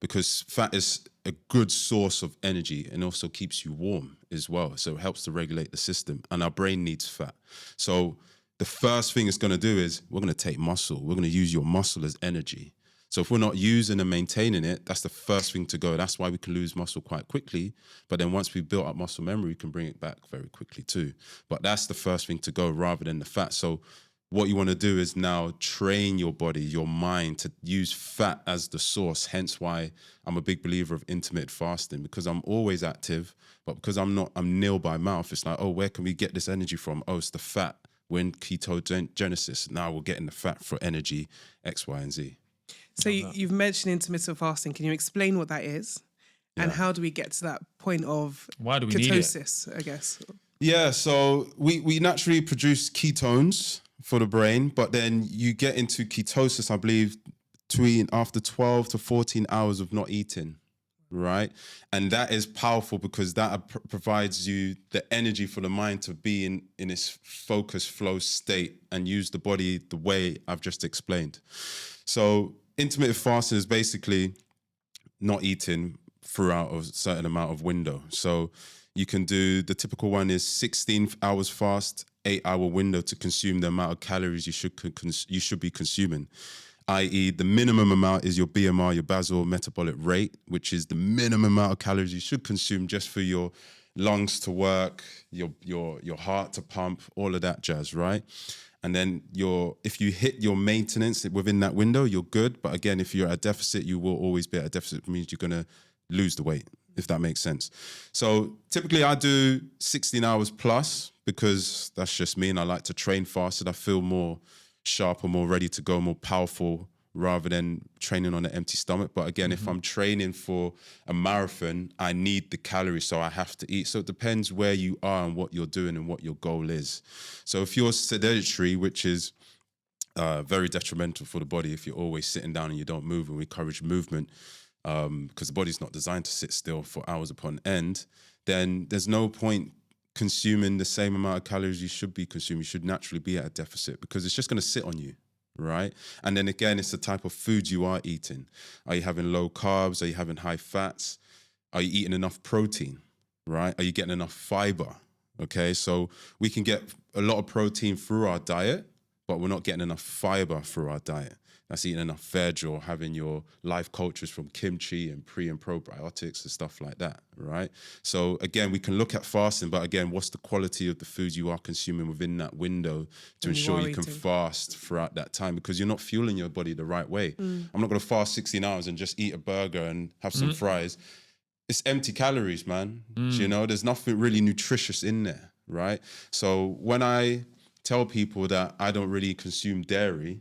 because fat is a good source of energy and also keeps you warm as well. So it helps to regulate the system, and our brain needs fat. So the first thing it's going to do is we're going to take muscle. We're going to use your muscle as energy. So if we're not using and maintaining it, that's the first thing to go. That's why we can lose muscle quite quickly. But then once we've built up muscle memory, we can bring it back very quickly too. But that's the first thing to go rather than the fat. So what you want to do is now train your body, your mind to use fat as the source. Hence why I'm a big believer of intermittent fasting, because I'm always active, but because I'm nil by mouth, it's like, oh, where can we get this energy from? Oh, it's the fat. We're in ketogenesis. Now we're getting the fat for energy, X, Y, and Z.
So you've mentioned intermittent fasting. Can you explain what that is? And how do we get to that point of
Why do we need
ketosis, I guess?
Yeah, so we naturally produce ketones for the brain, but then you get into ketosis, I believe, after 12 to 14 hours of not eating, right? And that is powerful because that provides you the energy for the mind to be in its focus flow state and use the body the way I've just explained. So intermittent fasting is basically not eating throughout a certain amount of window. So you can do, the typical one is 16 hours fast, 8-hour window to consume the amount of calories you should be consuming. I.e., the minimum amount is your BMR, your basal metabolic rate, which is the minimum amount of calories you should consume just for your lungs to work, your heart to pump, all of that jazz, right? And then if you hit your maintenance within that window, you're good. But again, if you're at a deficit, you will always be at a deficit. It means you're going to lose the weight, if that makes sense. So typically I do 16 hours plus because that's just me, and I like to train faster. I feel more sharper, more ready to go, more powerful rather than training on an empty stomach. But again, if I'm training for a marathon, I need the calories, so I have to eat. So it depends where you are and what you're doing and what your goal is. So if you're sedentary, which is very detrimental for the body, if you're always sitting down and you don't move, and we encourage movement, because the body's not designed to sit still for hours upon end, then there's no point consuming the same amount of calories you should be consuming. You should naturally be at a deficit because it's just going to sit on you, right? And then again, it's the type of food you are eating. Are you having low carbs? Are you having high fats? Are you eating enough protein, right? Are you getting enough fiber? Okay, so we can get a lot of protein through our diet, but we're not getting enough fiber through our diet. That's eating enough veg or having your live cultures from kimchi and pre and probiotics and stuff like that, right? So again, we can look at fasting, but again, what's the quality of the foods you are consuming within that window to ensure you can fast throughout that time, because you're not fueling your body the right way. I'm not going to fast 16 hours and just eat a burger and have some fries. It's empty calories, man. You know, there's nothing really nutritious in there, right? So when I tell people that I don't really consume dairy,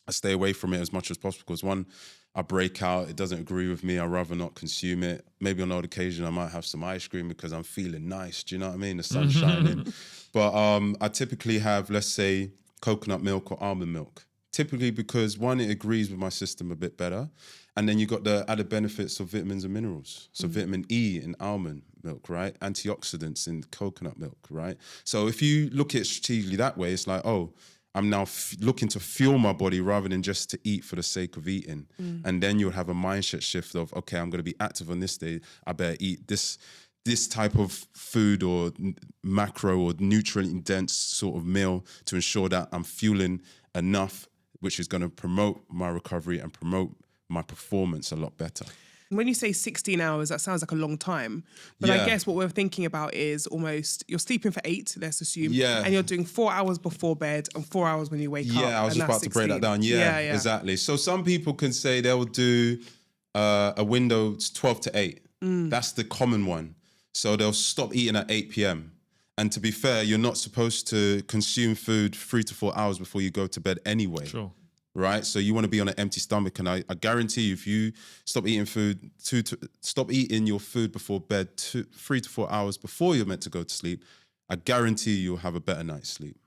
I stay away from it as much as possible because one, I break out, it doesn't agree with me, I'd rather not consume it. Maybe on odd occasion I might have some ice cream because I'm feeling nice, do you know what I mean? The sun's shining. But I typically have, let's say, coconut milk or almond milk. Typically because one, it agrees with my system a bit better. And then you got the added benefits of vitamins and minerals. So vitamin E in almond milk, right? Antioxidants in coconut milk, right? So if you look at it strategically that way, it's like, oh, I'm now looking to fuel my body rather than just to eat for the sake of eating. And then you'll have a mindset shift of, okay, I'm going to be active on this day. I better eat this type of food or macro or nutrient dense sort of meal to ensure that I'm fueling enough, which is going to promote my recovery and promote my performance a lot better.
When you say 16 hours, that sounds like a long time. But I guess what we're thinking about is almost you're sleeping for 8, let's assume.
Yeah.
And you're doing 4 hours before bed and 4 hours when you wake up.
Yeah, I was
and
just about to break that down. Yeah, exactly. So some people can say they'll do a window 12 to 8. That's the common one. So they'll stop eating at 8 p.m. And to be fair, you're not supposed to consume food 3 to 4 hours before you go to bed anyway.
Sure.
Right, so you want to be on an empty stomach, and I guarantee you, if you stop eating your food before bed 3 to 4 hours before you're meant to go to sleep, I guarantee you'll have a better night's sleep.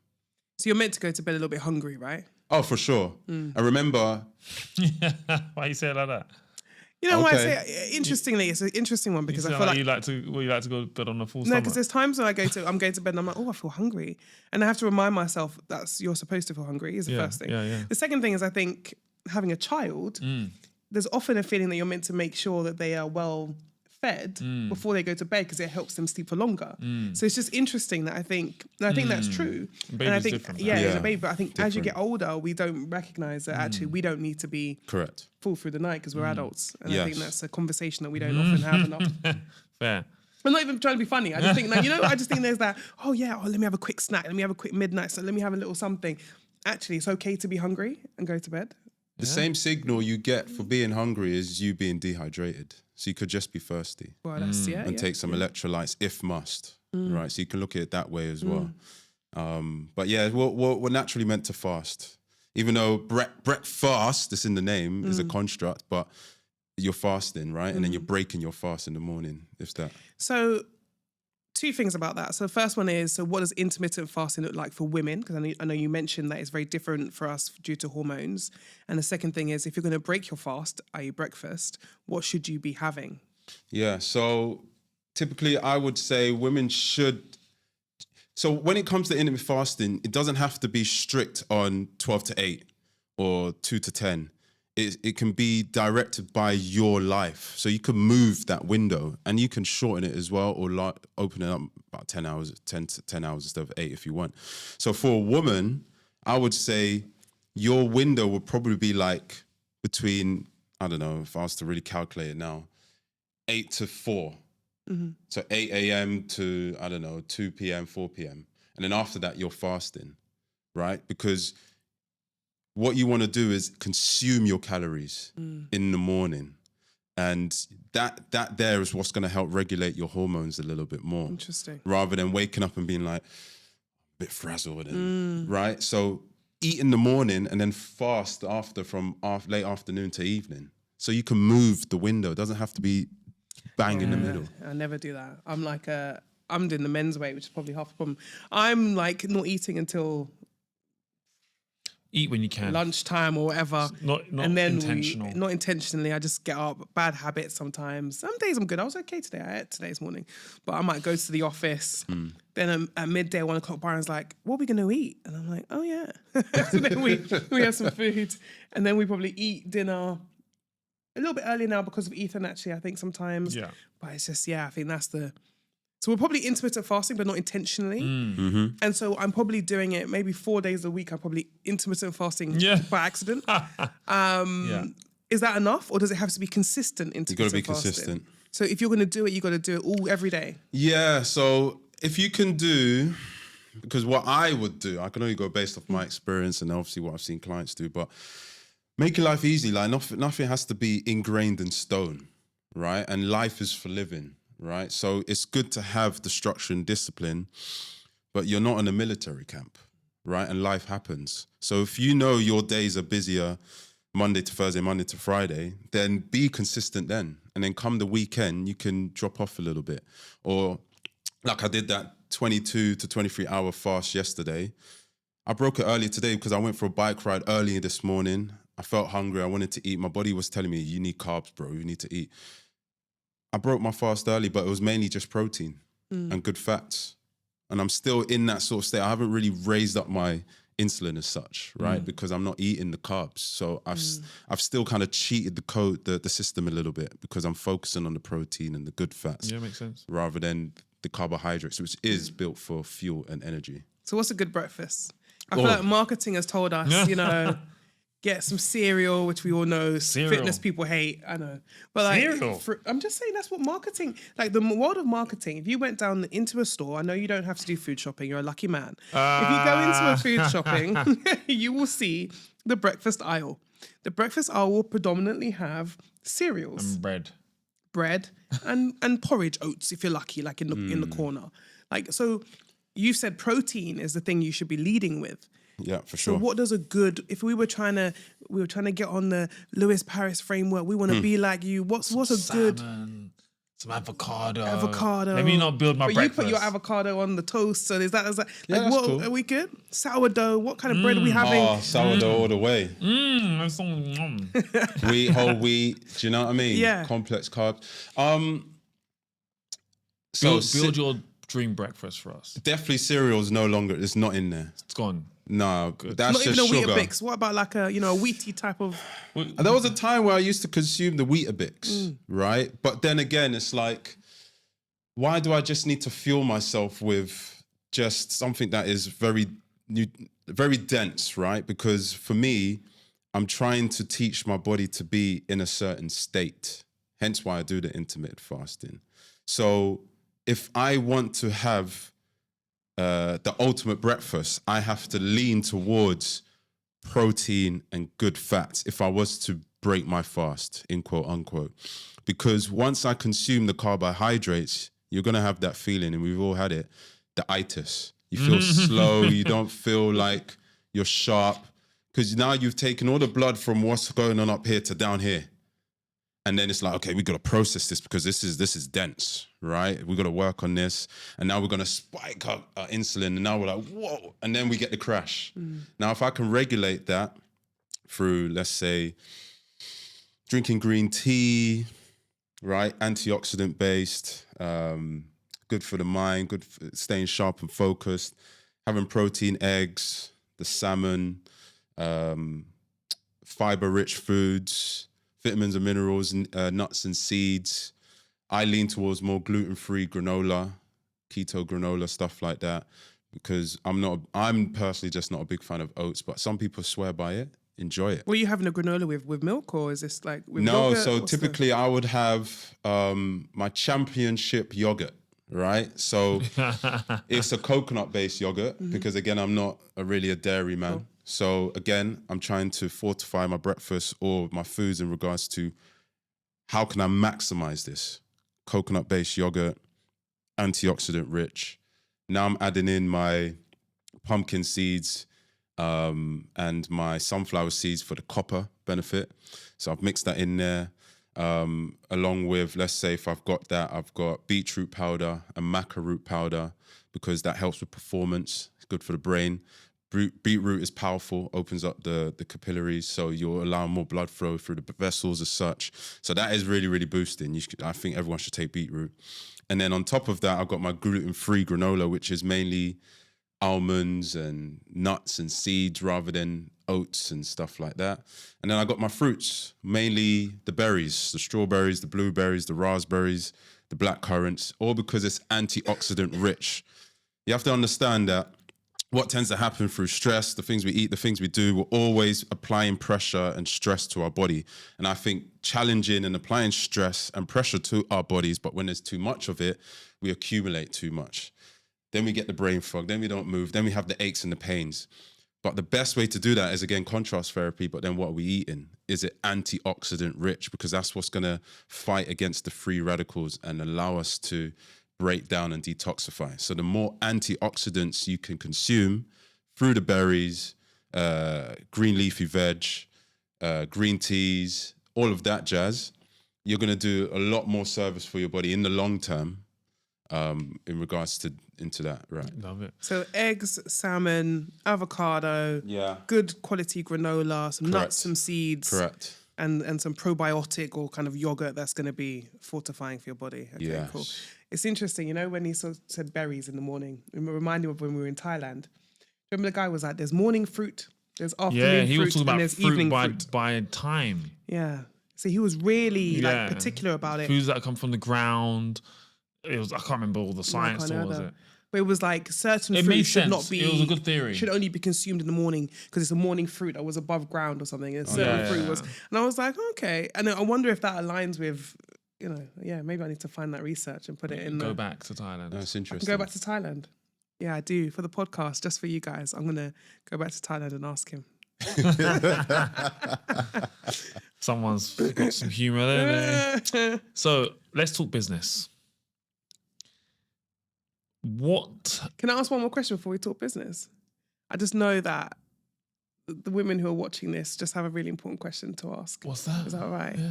So you're meant to go to bed a little bit hungry, right?
Oh, for sure. And remember,
Why you say it like that?
You know why I say interestingly, it's an interesting one because I feel like
you like to go to bed on a full
no,
stomach.
because there's times when I'm going to bed and I'm like, oh, I feel hungry, and I have to remind myself you're supposed to feel hungry is the first thing.
Yeah.
The second thing is I think having a child, there's often a feeling that you're meant to make sure that they are well fed before they go to bed because it helps them sleep for longer. So it's just interesting that I think that's true.
Baby's
and I think
different.
as a baby, but I think as you get older, we don't recognize that actually we don't need to be
correct,
full through the night because we're adults, and I think
Yes.
that's a conversation that we don't often have enough.
Fair.
I'm not even trying to be funny. I just think I just think there's that, let me have a quick snack. Let me have a quick midnight. So let me have a little something. Actually, it's okay to be hungry and go to bed.
the same signal you get for being hungry is you being dehydrated. So you could just be thirsty
Well, that's,
and take some electrolytes if must, right? So you can look at it that way as well. But yeah, we're naturally meant to fast. Even though breakfast, it's in the name, is a construct, but you're fasting, right? And then you're breaking your fast in the morning, if that.
So 2 things about that. So the first one is, so what does intermittent fasting look like for women? Because I know you mentioned that it's very different for us due to hormones. And the second thing is, if you're going to break your fast, i.e. breakfast, what should you be having?
Yeah, so typically I would say women should... So when it comes to intermittent fasting, it doesn't have to be strict on 12 to 8 or 2 to 10. It can be directed by your life. So you can move that window and you can shorten it as well, or open it up about 10 hours instead of 8 if you want. So for a woman, I would say your window would probably be like between, I don't know, if I was to really calculate it now, 8 to 4. So 8 a.m. to, I don't know, 2 p.m., 4 p.m. And then after that, you're fasting, right? Because what you want to do is consume your calories in the morning. And that there is what's going to help regulate your hormones a little bit more.
Interesting.
Rather than waking up and being like a bit frazzled, right? So eat in the morning and then fast from late afternoon to evening. So you can move the window. It doesn't have to be bang in the middle.
I never do that. I'm like I'm doing the men's way, which is probably half the problem. I'm like not eating until
Eat when you can.
lunchtime or whatever.
Not
and then
intentional.
not intentionally. I just get up. Bad habits sometimes. Some days I'm good. I was okay today. I ate today's morning. But I might go to the office. Then at midday, 1 o'clock, Byron's like, what are we going to eat? And I'm like, oh yeah. So then we have some food. And then we probably eat dinner a little bit earlier now because of Ethan, actually, I think sometimes.
Yeah.
But it's just, I think that's the... So we're probably intermittent fasting, but not intentionally. And so I'm probably doing it maybe 4 days a week. I'm probably intermittent fasting by accident. Is that enough? Or does it have to be consistent intermittent fasting?
You've got to be consistent.
So if you're going to do it, you got to do it every day.
Yeah, so if you can do... Because what I would do, I can only go based off my experience and obviously what I've seen clients do, but make your life easy. Like nothing has to be ingrained in stone, right? And life is for living. Right, so it's good to have the structure and discipline, but you're not in a military camp, right? And life happens. So if you know your days are busier Monday to Thursday, Monday to Friday, then be consistent then. And then come the weekend, you can drop off a little bit. Or like I did that 22 to 23 hour fast yesterday. I broke it earlier today because I went for a bike ride early this morning. I felt hungry. I wanted to eat. My body was telling me, you need carbs, bro. You need to eat. I broke my fast early, but it was mainly just protein and good fats. And I'm still in that sort of state. I haven't really raised up my insulin as such, right? Because I'm not eating the carbs. So I've still kind of cheated the system a little bit because I'm focusing on the protein and the good fats.
Yeah, makes sense.
Rather than the carbohydrates, which is built for fuel and energy.
So what's a good breakfast? I feel like marketing has told us, get some cereal, which we all know fitness people hate. I know. But like,
Cereal?
I'm just saying that's what marketing, like the world of marketing, if you went down into a store, I know you don't have to do food shopping, you're a lucky man. If you go into a food shopping, you will see the breakfast aisle. The breakfast aisle will predominantly have cereals.
And
bread and porridge oats if you're lucky, like in the corner. Like, so you said protein is the thing you should be leading with.
Yeah, for sure.
So what does a good, if we were trying to get on the Lewis Paris framework, we want to be like you, what's a good
some avocado.
Let
me not build my breakfast.
You put your avocado on the toast, so is that
Yeah,
like, what
cool.
are we good? Sourdough, what kind of bread are we having?
Oh, sourdough all the way.
That's so,
Wheat, whole wheat. Do you know what I mean?
Yeah.
Complex carbs.
build your dream breakfast for us.
Definitely cereal's no longer, it's not in there.
It's gone.
No, that's
Not
just
even a
sugar.
Weetabix. What about like a wheaty type of?
There was a time where I used to consume the Weetabix, right? But then again, it's like, why do I just need to fuel myself with just something that is very dense, right? Because for me, I'm trying to teach my body to be in a certain state. Hence why I do the intermittent fasting. So if I want to have the ultimate breakfast, I have to lean towards protein and good fats if I was to break my fast, in quote unquote. Because once I consume the carbohydrates, you're going to have that feeling, and we've all had it, the itis. You feel slow, you don't feel like you're sharp, because now you've taken all the blood from what's going on up here to down here. And then it's like, okay, we got to process this because this is dense, right? We got to work on this. And now we're going to spike our insulin. And now we're like, whoa. And then we get the crash. Now, if I can regulate that through, let's say, drinking green tea, right? Antioxidant based, good for the mind, good for staying sharp and focused, having protein, eggs, the salmon, fiber-rich foods, vitamins and minerals, nuts and seeds. I lean towards more gluten-free granola, keto granola, stuff like that, because I'm personally just not a big fan of oats, but some people swear by it, enjoy it.
What are you having a granola with milk, or is this like with
No,
yogurt?
so typically I would have my championship yogurt, right? So it's a coconut-based yogurt because, again, I'm not really a dairy man.
Oh.
So again, I'm trying to fortify my breakfast or my foods in regards to how can I maximize this? Coconut-based yogurt, antioxidant rich. Now I'm adding in my pumpkin seeds and my sunflower seeds for the copper benefit. So I've mixed that in there. Along with, let's say if I've got that, I've got beetroot powder and maca root powder because that helps with performance. It's good for the brain. Beetroot is powerful, opens up the capillaries, so you'll allow more blood flow through the vessels as such. So that is really, really boosting. I think everyone should take beetroot. And then on top of that, I've got my gluten-free granola, which is mainly almonds and nuts and seeds rather than oats and stuff like that. And then I got my fruits, mainly the berries, the strawberries, the blueberries, the raspberries, the black currants, all because it's antioxidant rich. You have to understand that what tends to happen through stress, the things we eat, the things we do, we're always applying pressure and stress to our body. And I think challenging and applying stress and pressure to our bodies, but when there's too much of it, we accumulate too much. Then we get the brain fog, then we don't move, then we have the aches and the pains. But the best way to do that is, again, contrast therapy, but then what are we eating? Is it antioxidant rich? Because that's what's going to fight against the free radicals and allow us to break down and detoxify. So the more antioxidants you can consume through the berries, green leafy veg, green teas, all of that jazz, you're going to do a lot more service for your body in the long term in regards to into that, right?
Love it.
So eggs, salmon, avocado,
Yeah.
good quality granola, some
Correct.
nuts, some seeds.
Correct.
And some probiotic or kind of yogurt that's going to be fortifying for your body. Okay,
Yes.
cool. It's interesting, you know, when he said berries in the morning, it reminded me of when we were in Thailand. Remember the guy was like, there's morning fruit, there's afternoon fruit,
Yeah, he was talking
and
about
there's
fruit
evening fruit.
by time.
Yeah. So he was really
Yeah.
like particular about it.
Foods that come from the ground. It was, I can't remember all the science,
can't
or was
either.
it?
But it was like certain
It
fruit
made
should
sense.
not be.
It was a good theory.
Should only be consumed in the morning because it's a morning fruit that was above ground or something. And certain fruit was, and I was like, okay. And I wonder if that aligns with, maybe I need to find that research and put it in.
Go back to Thailand.
That's interesting.
Go back to Thailand. Yeah, I do for the podcast, just for you guys. I'm gonna go back to Thailand and ask him.
Someone's got some humor there. So let's talk business. What?
Can I ask one more question before we talk business? I just know that the women who are watching this just have a really important question to ask.
What's that?
Is that all right?
Yeah.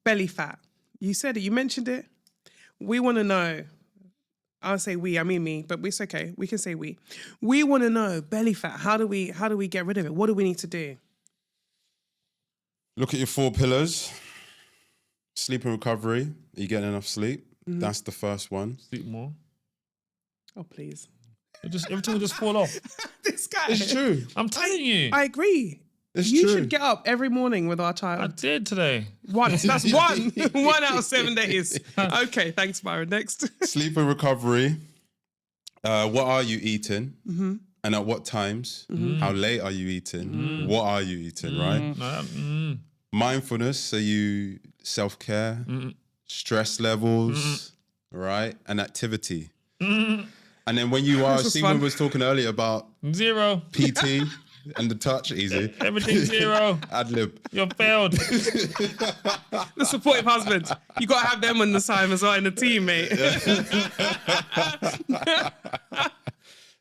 Belly fat. You said it. You mentioned it. We want to know. I'll say we. I mean me, but it's okay. We can say we. We want to know belly fat. How do we get rid of it? What do we need to do?
Look at your 4 pillars. Sleep and recovery. Are you getting enough sleep?
Mm-hmm.
That's the first one.
Sleep more.
Oh, please.
Everything will just fall off.
This guy.
It's true.
I'm telling you.
I agree.
It's
you
true.
should get up every morning with our
I
child.
did today.
Once. That's one. 1 out of 7 days. Okay, thanks, Byron. Next.
Sleep and recovery. What are you eating?
Mm-hmm.
And at what times?
Mm-hmm.
How late are you eating? What are you eating, right? Mindfulness, so you self-care, stress levels, right? And activity. And then when you are, Simon was talking earlier about
0.
PT and the touch, easy.
Everything's 0.
Ad lib.
You're failed.
The supportive husbands. You got to have them on the side as well in the team, mate.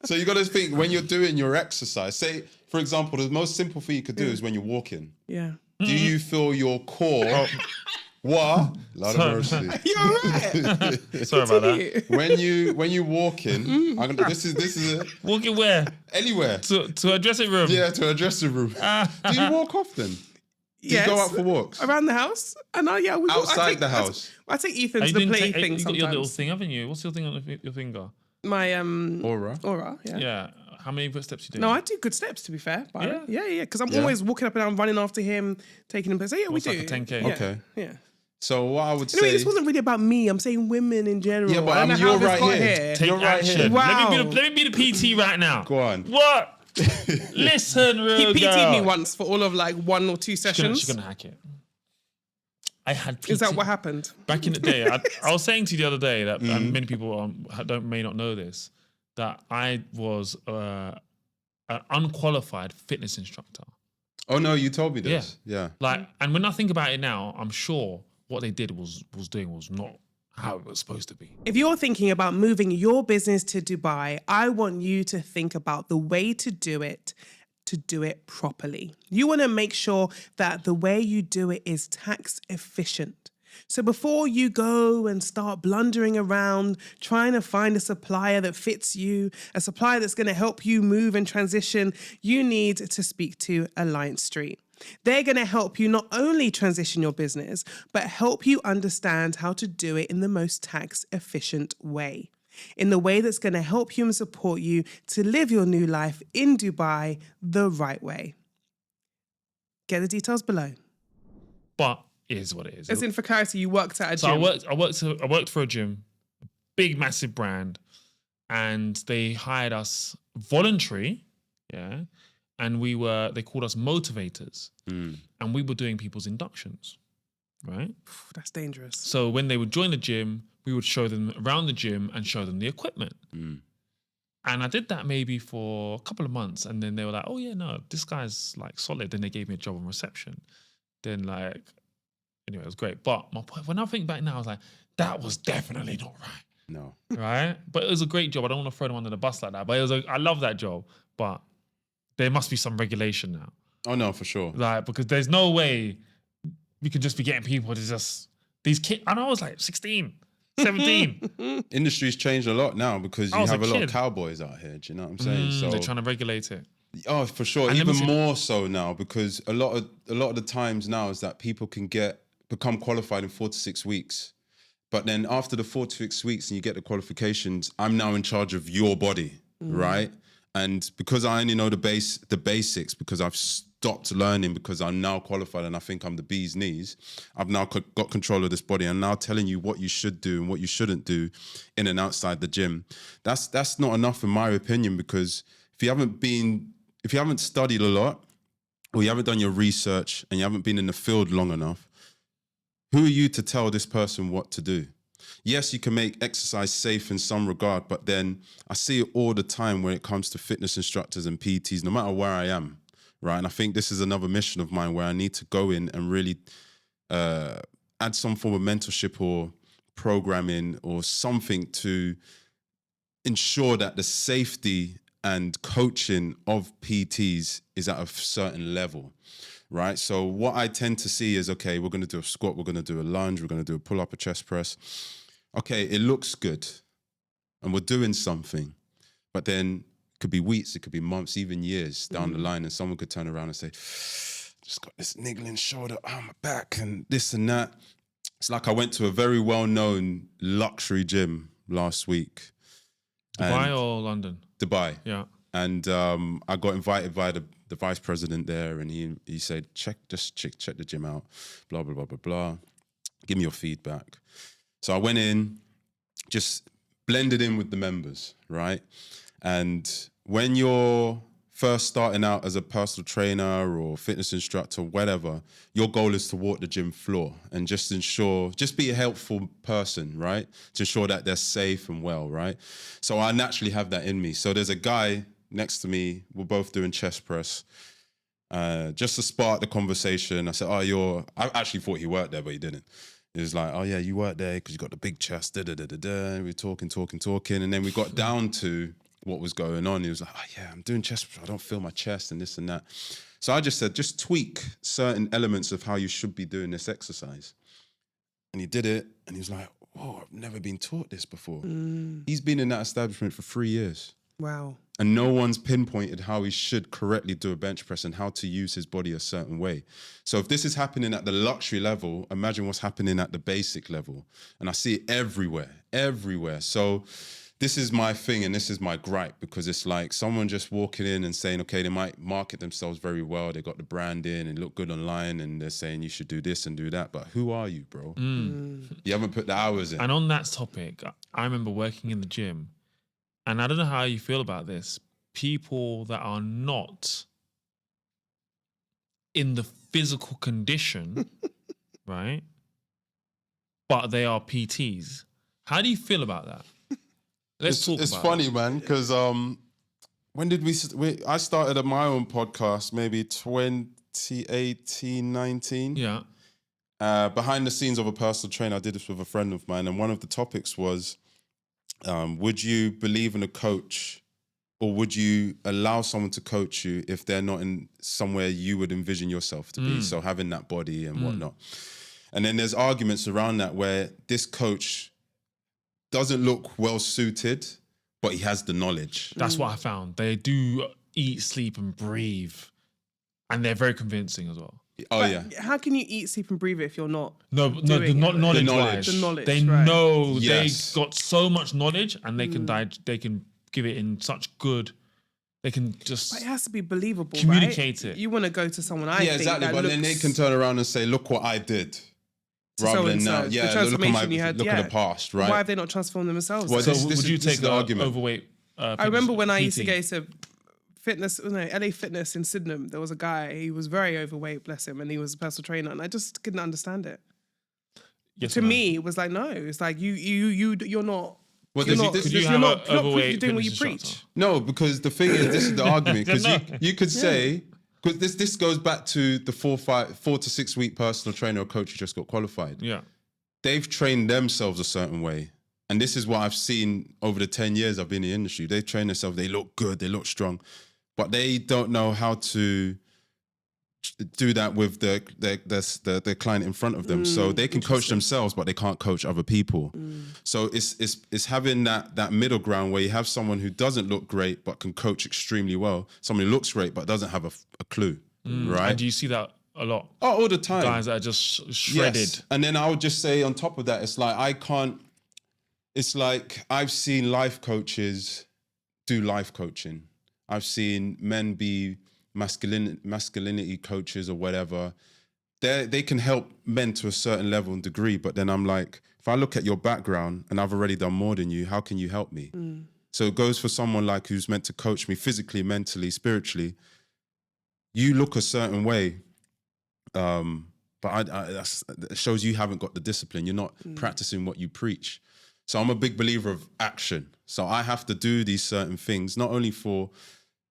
So you got to think when you're doing your exercise, say, for example, the most simple thing you could do is when you're walking.
Yeah.
Do you feel your core? What? Lord of mercy.
You're right.
Sorry about that.
When you walking, this is it.
Walking where?
Anywhere.
To a dressing room.
Yeah, to a dressing room. Do you walk often? Do
Yes.
you go out for walks?
Around the house? And we
Outside the house?
I take Ethan
You
to the
didn't
play
take-
thing
you got
sometimes.
your little thing, haven't you? What's your thing on your finger?
My
Aura.
yeah.
Yeah. How many footsteps you do?
No, I do good steps, to be fair. Byron. Yeah. Because I'm
Yeah.
always walking up and down, running after him, taking him. So yeah,
What's
we
like
do.
a 10K?
Yeah.
Okay.
Yeah.
So what I would
Anyway,
say...
this wasn't really about me. I'm saying women in general.
Yeah, but
I don't know
you're
how this
right
got
here.
Take
You're right
action.
here.
Wow.
Let me be the PT right now.
Go on.
What? Listen, real
He PT'd
girl.
me once for all of like 1 or 2 sessions.
She's gonna hack it. I had PT.
Is that what happened?
Back in the day, I was saying to you the other day that and many people may not know this, that I was an unqualified fitness instructor.
Oh, no, you told me this. Yeah.
Like, and when I think about it now, I'm sure what they did was not how it was supposed to be.
If you're thinking about moving your business to Dubai, I want you to think about the way to do it properly. You want to make sure that the way you do it is tax efficient. So before you go and start blundering around trying to find a supplier that fits you, a supplier that's going to help you move and transition, you need to speak to Alliance Street. They're going to help you not only transition your business, but help you understand how to do it in the most tax efficient way. In the way that's going to help you and support you to live your new life in Dubai the right way. Get the details below.
But it is what it is.
As in, for clarity, you worked at a
So
gym.
I worked for a gym, a big, massive brand, and they hired us voluntary, and they called us motivators, and we were doing people's inductions, right?
That's dangerous.
So when they would join the gym, we would show them around the gym and show them the equipment. And I did that maybe for a couple of months, and then they were like, "Oh yeah, no, this guy's like solid." Then they gave me a job on reception. Then anyway, it was great. But my point, when I think back now, I was like, that was definitely not right.
No.
Right? But it was a great job. I don't want to throw them under the bus like that. But I love that job. But there must be some regulation now.
Oh, no, for sure.
Like, because there's no way we could just be getting people to just, these kids, I know I was like 16, 17.
Industry's changed a lot now because you
I was
have
a
a lot
kid.
of cowboys out here. Do you know what I'm saying? So
They're trying to regulate it.
Oh, for sure.
And let me
Even
see-
more so now because a lot of the times now is that people can become qualified in 4 to 6 weeks. But then after the 4 to 6 weeks and you get the qualifications, I'm now in charge of your body, right? And because I only know the basics, because I've stopped learning because I'm now qualified and I think I'm the bee's knees. I've now got control of this body. I'm now telling you what you should do and what you shouldn't do in and outside the gym. That's not enough in my opinion, because if you haven't studied a lot, or you haven't done your research and you haven't been in the field long enough, who are you to tell this person what to do? Yes, you can make exercise safe in some regard, but then I see it all the time when it comes to fitness instructors and PTs, no matter where I am, right? And I think this is another mission of mine where I need to go in and really add some form of mentorship or programming or something to ensure that the safety and coaching of PTs is at a certain level, right? So what I tend to see is, okay, we're going to do a squat, we're going to do a lunge, we're going to do a pull-up, a chest press. Okay, it looks good and we're doing something, but then it could be weeks, it could be months, even years down the line, and someone could turn around and say, just got this niggling shoulder, my back and this and that. It's like I went to a very well-known luxury gym last week.
Dubai or London?
Dubai.
Yeah.
And I got invited by the vice president there, and he said, check the gym out, blah, blah, blah, blah, blah. Give me your feedback. So I went in, just blended in with the members, right? And when you're first starting out as a personal trainer or fitness instructor, whatever, your goal is to walk the gym floor and just be a helpful person, right? To ensure that they're safe and well, right? So I naturally have that in me. So there's a guy next to me, we're both doing chest press. Just to spark the conversation, I said, I actually thought he worked there, but he didn't. He was like, oh yeah, you work there because you got the big chest, And we were talking. And then we got down to what was going on. He was like, oh yeah, I'm doing chest press. I don't feel my chest and this and that. So I just said, just tweak certain elements of how you should be doing this exercise. And he did it. And he was like, whoa, I've never been taught this before. He's been in that establishment for 3 years.
Wow.
And no one's pinpointed how he should correctly do a bench press and how to use his body a certain way. So if this is happening at the luxury level, imagine what's happening at the basic level. And I see it everywhere. So this is my thing and this is my gripe, because it's like someone just walking in and saying, okay, they might market themselves very well. They got the brand in and look good online and they're saying you should do this and do that. But who are you, bro? You haven't put the hours in.
And on that topic, I remember working in the gym, and I don't know how you feel about this, people that are not in the physical condition, right? But they are PTs. How do you feel about that? Let's talk about it.
It's funny, man, because when did I started at my own podcast, maybe 2018, 19.
Yeah.
Behind the scenes of a personal trainer, I did this with a friend of mine, and one of the topics was, would you believe in a coach, or would you allow someone to coach you if they're not in somewhere you would envision yourself to be? So having that body and whatnot. And then there's arguments around that where this coach doesn't look well suited, but he has the knowledge.
That's what I found. They do eat, sleep, and breathe, and they're very convincing as well.
Oh,
but
yeah.
How can you eat, sleep, and breathe it if you're not?
Not
doing
knowledge-wise.
The knowledge,
They
right.
know
Yes.
they got so much knowledge, and they can they can give it in such good. They can just.
But it has to be believable.
Communicate
right?
it.
You want to go to someone.
Yeah, exactly. But then they can turn around and say, "Look what I did," rather than now. Yeah, look at the past, right?
Why have they not transformed themselves?
Well,
So
this
would you take
the argument?
overweight?
I remember when I used to
PT?
go to LA Fitness in Sydenham. There was a guy. He was very overweight, bless him, and he was a personal trainer, and I just couldn't understand it.
Yes
To
or no?
me, it was like, no, it's like you're not.
Well,
You're
this-
not,
this-
Could you
you're
have
not,
an
you're not
overweight
doing what you
fitness
preach.
instructor?
No, because the thing is, this is the argument. Because
No.
you could say, because this goes back to the 4 to 6 week personal trainer or coach who just got qualified.
Yeah.
They've trained themselves a certain way. And this is what I've seen over the 10 years I've been in the industry. They've trained themselves, they look good, they look strong, but they don't know how to do that with the client in front of them. So they can coach themselves, but they can't coach other people. So it's having that middle ground where you have someone who doesn't look great, but can coach extremely well. Someone who looks great, but doesn't have a clue, right?
And do you see that a lot?
Oh, all the time.
Guys that are just shredded.
Yes. And then I would just say on top of that, it's like I've seen life coaches do life coaching. I've seen men be masculinity coaches or whatever, they can help men to a certain level and degree. But then I'm like, if I look at your background and I've already done more than you, how can you help me? So it goes for someone like who's meant to coach me physically, mentally, spiritually. You look a certain way, but it shows you haven't got the discipline. You're not practicing what you preach. So I'm a big believer of action. So I have to do these certain things, not only for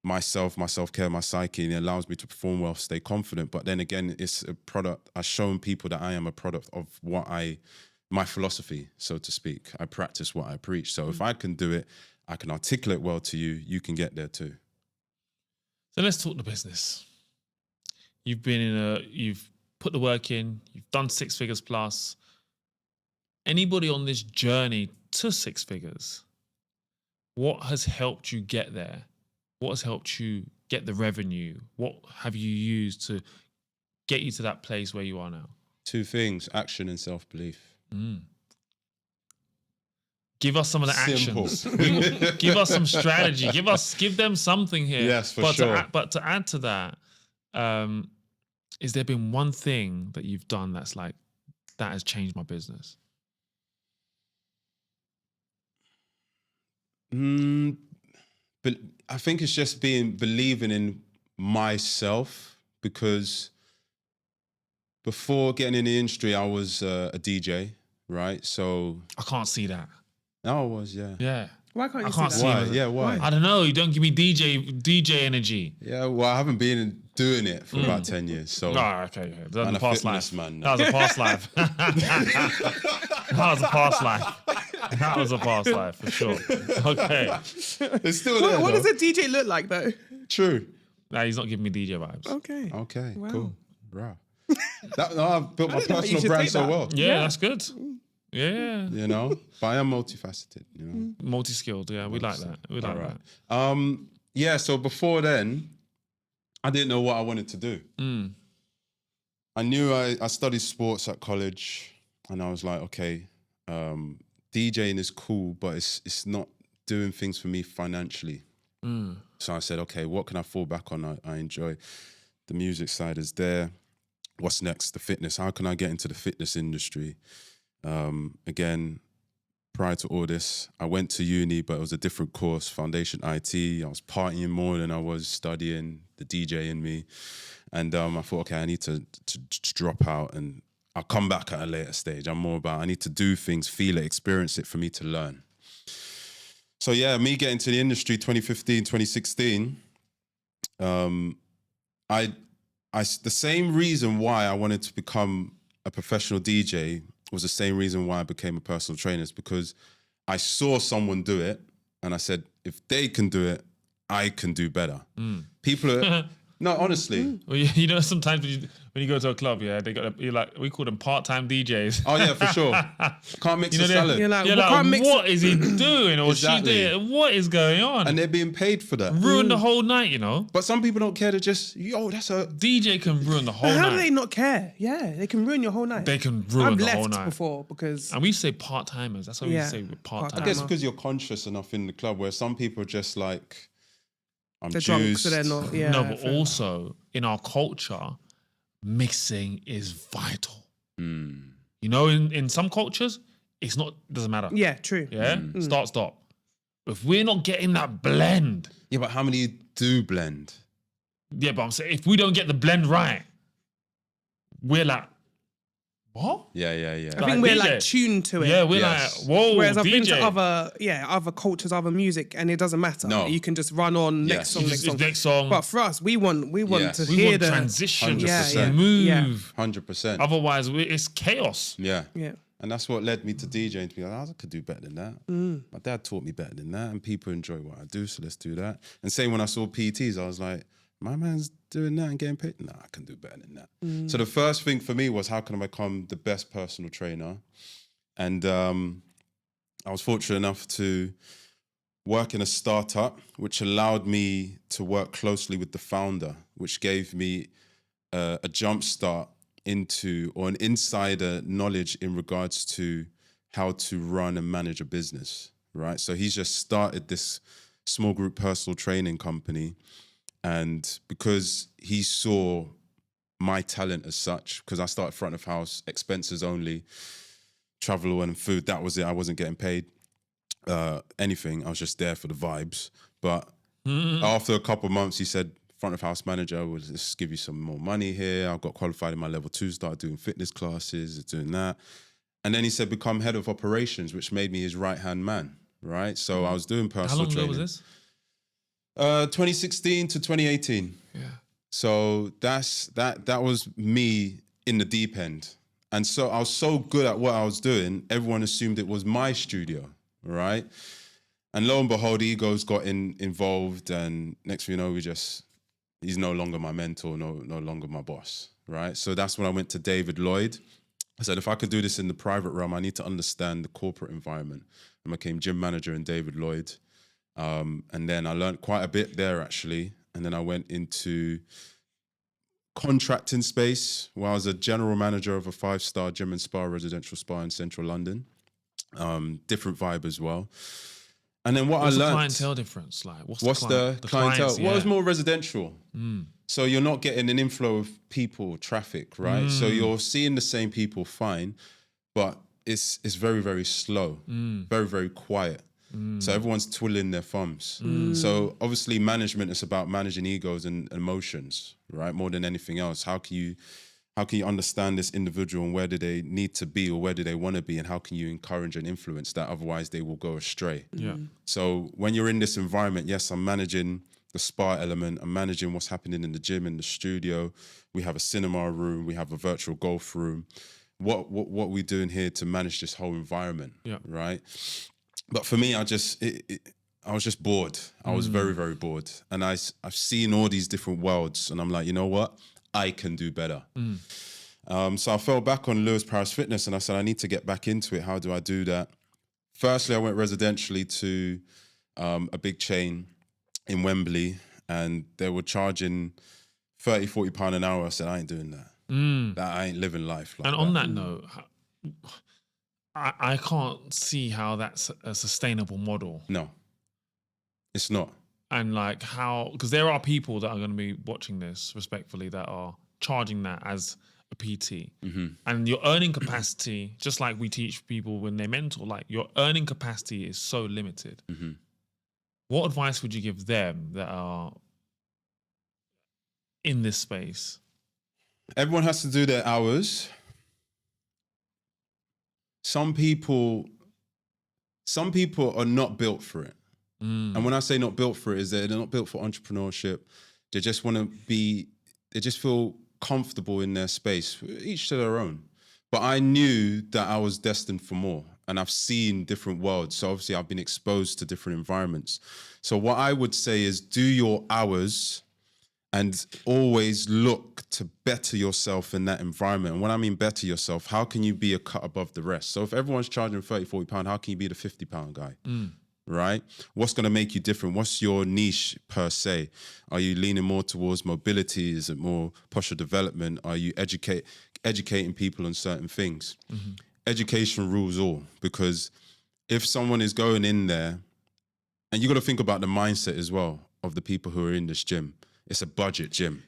myself, my self-care, my psyche, and it allows me to perform well, stay confident. But then again, it's a product. I've shown people that I am a product of my philosophy, so to speak. I practice what I preach. So if I can do it, I can articulate well to you, you can get there too.
So let's talk the business. You've put the work in, you've done 6 figures plus. Anybody on this journey to 6 figures, what has helped you get there? What has helped you get the revenue? What have you used to get you to that place where you are now? 2
things, action and self-belief.
Give us some of the actions. Give us some strategy. Give them something here.
Yes, for sure.
But to add to that, has there been one thing that you've done that's like, that has changed my business?
But I think it's just believing in myself, because before getting in the industry, I was a DJ, right? So
I can't see that.
No, I was, yeah.
Yeah.
Why can't you
I can't
see
see
that?
it.
Yeah, why?
I don't know. You don't give me DJ energy.
Yeah, well, I haven't been doing it for about 10 years. So
okay. That was a past life.
Man,
that was a past life. That was a past life. That was a past life for sure. Okay.
It's still there.
What does a DJ look like though?
True.
Nah, he's not giving me DJ vibes.
Okay.
Wow.
Cool. Right. I've built my personal
should
brand
take
so
that.
well.
Yeah, that's good. Yeah.
You know, but I am multifaceted, you know.
Multi-skilled, yeah, we like that. We like
All
that.
Yeah, so before then, I didn't know what I wanted to do. I knew I studied sports at college, and I was like, okay, DJing is cool, but it's not doing things for me financially. So I said, okay, what can I fall back on? I enjoy the music side is there. What's next? The fitness. How can I get into the fitness industry? Again, prior to all this, I went to uni, but it was a different course, Foundation IT. I was partying more than I was studying, the DJ in me. And I thought, okay, I need to drop out, and I'll come back at a later stage. I'm more about, I need to do things, feel it, experience it for me to learn. So yeah, me getting to the industry 2015, 2016, the same reason why I wanted to become a professional DJ was the same reason why I became a personal trainer, is because I saw someone do it and I said, if they can do it, I can do better. People are, no, honestly.
Well, you know, sometimes when you go to a club, yeah, we call them part-time DJs.
Oh yeah, for sure. Can't mix a salad.
You're like,
what is he doing or
Exactly.
she doing? What is going on?
And they're being paid for that.
Ruin the whole night, you know.
But some people don't care. They're just, that's a...
DJ can ruin the whole night.
How do they not care? Yeah, they can ruin your whole night.
They can ruin the whole
I've
night.
left before because...
And we say part-timers. That's what we say part-timers.
I guess because you're conscious enough in the club, where some people are just like,
they're drunk, so they're not... Yeah,
no, but also in our culture, mixing is vital. You know, in some cultures, it's not, doesn't matter.
Yeah, true.
Yeah? Stop. If we're not getting that blend.
Yeah, but how many do blend?
Yeah, but I'm saying, if we don't get the blend right, we're like, what?
Yeah.
I think we're like tuned to it.
Yeah, we're like, whoa,
Whereas I've
DJ.
been to other cultures, other music, and it doesn't matter.
No.
You can just run on next song.
Next song.
But for us, we want to
we
hear
want
the
transition,
100%.
move.
100%.
Otherwise, it's chaos.
Yeah.
Yeah.
And that's what led me to DJing, to be like, I could do better than that. My dad taught me better than that, and people enjoy what I do, so let's do that. And same when I saw PTs, I was like, my man's doing that and getting paid. Nah, I can do better than that. So the first thing for me was, how can I become the best personal trainer? And I was fortunate enough to work in a startup, which allowed me to work closely with the founder, which gave me a jump start into, or an insider knowledge in regards to how to run and manage a business, right? So he's just started this small group personal training company. And because he saw my talent as such, because I started front of house, expenses only, travel and food, that was it. I wasn't getting paid anything. I was just there for the vibes. But after a couple of months, he said, front of house manager, will just give you some more money here. I got qualified in my level 2, started doing fitness classes, doing that. And then he said, become head of operations, which made me his right-hand man, right? So I was doing personal training.
How long ago was this?
2016 to 2018.
Yeah.
So that was me in the deep end. And so I was so good at what I was doing, everyone assumed it was my studio, right? And lo and behold, egos got involved, and next thing you know, he's no longer my mentor, no longer my boss, right? So that's when I went to David Lloyd. I said, if I could do this in the private realm, I need to understand the corporate environment. And I became gym manager in David Lloyd. And then I learned quite a bit there, actually. And then I went into contracting space, where I was a general manager of a 5-star gym and spa, residential spa in central London. Different vibe as well. And then what's
the clientele difference? Like, what's
the clientele?
Clients,
Well, it's more residential. So you're not getting an inflow of people, traffic, right? So you're seeing the same people, fine, but it's very, very slow, very, very quiet. So everyone's twiddling their thumbs. So obviously management is about managing egos and emotions, right? More than anything else. How can you understand this individual, and where do they need to be, or where do they want to be, and how can you encourage and influence that? Otherwise they will go astray.
Yeah.
So when you're in this environment, yes, I'm managing the spa element, I'm managing what's happening in the gym, in the studio. We have a cinema room, we have a virtual golf room. What are we doing here to manage this whole environment?
Yeah.
Right? But for me, I was just bored. I was very, very bored. And I've seen all these different worlds, and I'm like, you know what? I can do better. So I fell back on Lewis Paris Fitness, and I said, I need to get back into it. How do I do that? Firstly, I went residentially to a big chain in Wembley, and they were charging £30-40 an hour. I said, I ain't doing that. That I ain't living life like
And
that.
on that note, I can't see how that's a sustainable model.
No, it's not.
And like how, because there are people that are going to be watching this respectfully that are charging that as a PT. And your earning capacity, just like we teach people when they mentor, like your earning capacity is so limited. What advice would you give them that are in this space?
Everyone has to do their hours. Some people are not built for it. And when I say not built for it, is that they're not built for entrepreneurship. They just want to they just feel comfortable in their space, each to their own. But I knew that I was destined for more, and I've seen different worlds. So obviously I've been exposed to different environments. So what I would say is do your hours and always look to better yourself in that environment. And when I mean better yourself, how can you be a cut above the rest? So if everyone's charging £30-40, how can you be the £50 guy? Right? What's going to make you different? What's your niche per se? Are you leaning more towards mobility? Is it more posture development? Are you educating people on certain things? Education rules all, because if someone is going in there, and you got to think about the mindset as well of the people who are in this gym. It's a budget gym.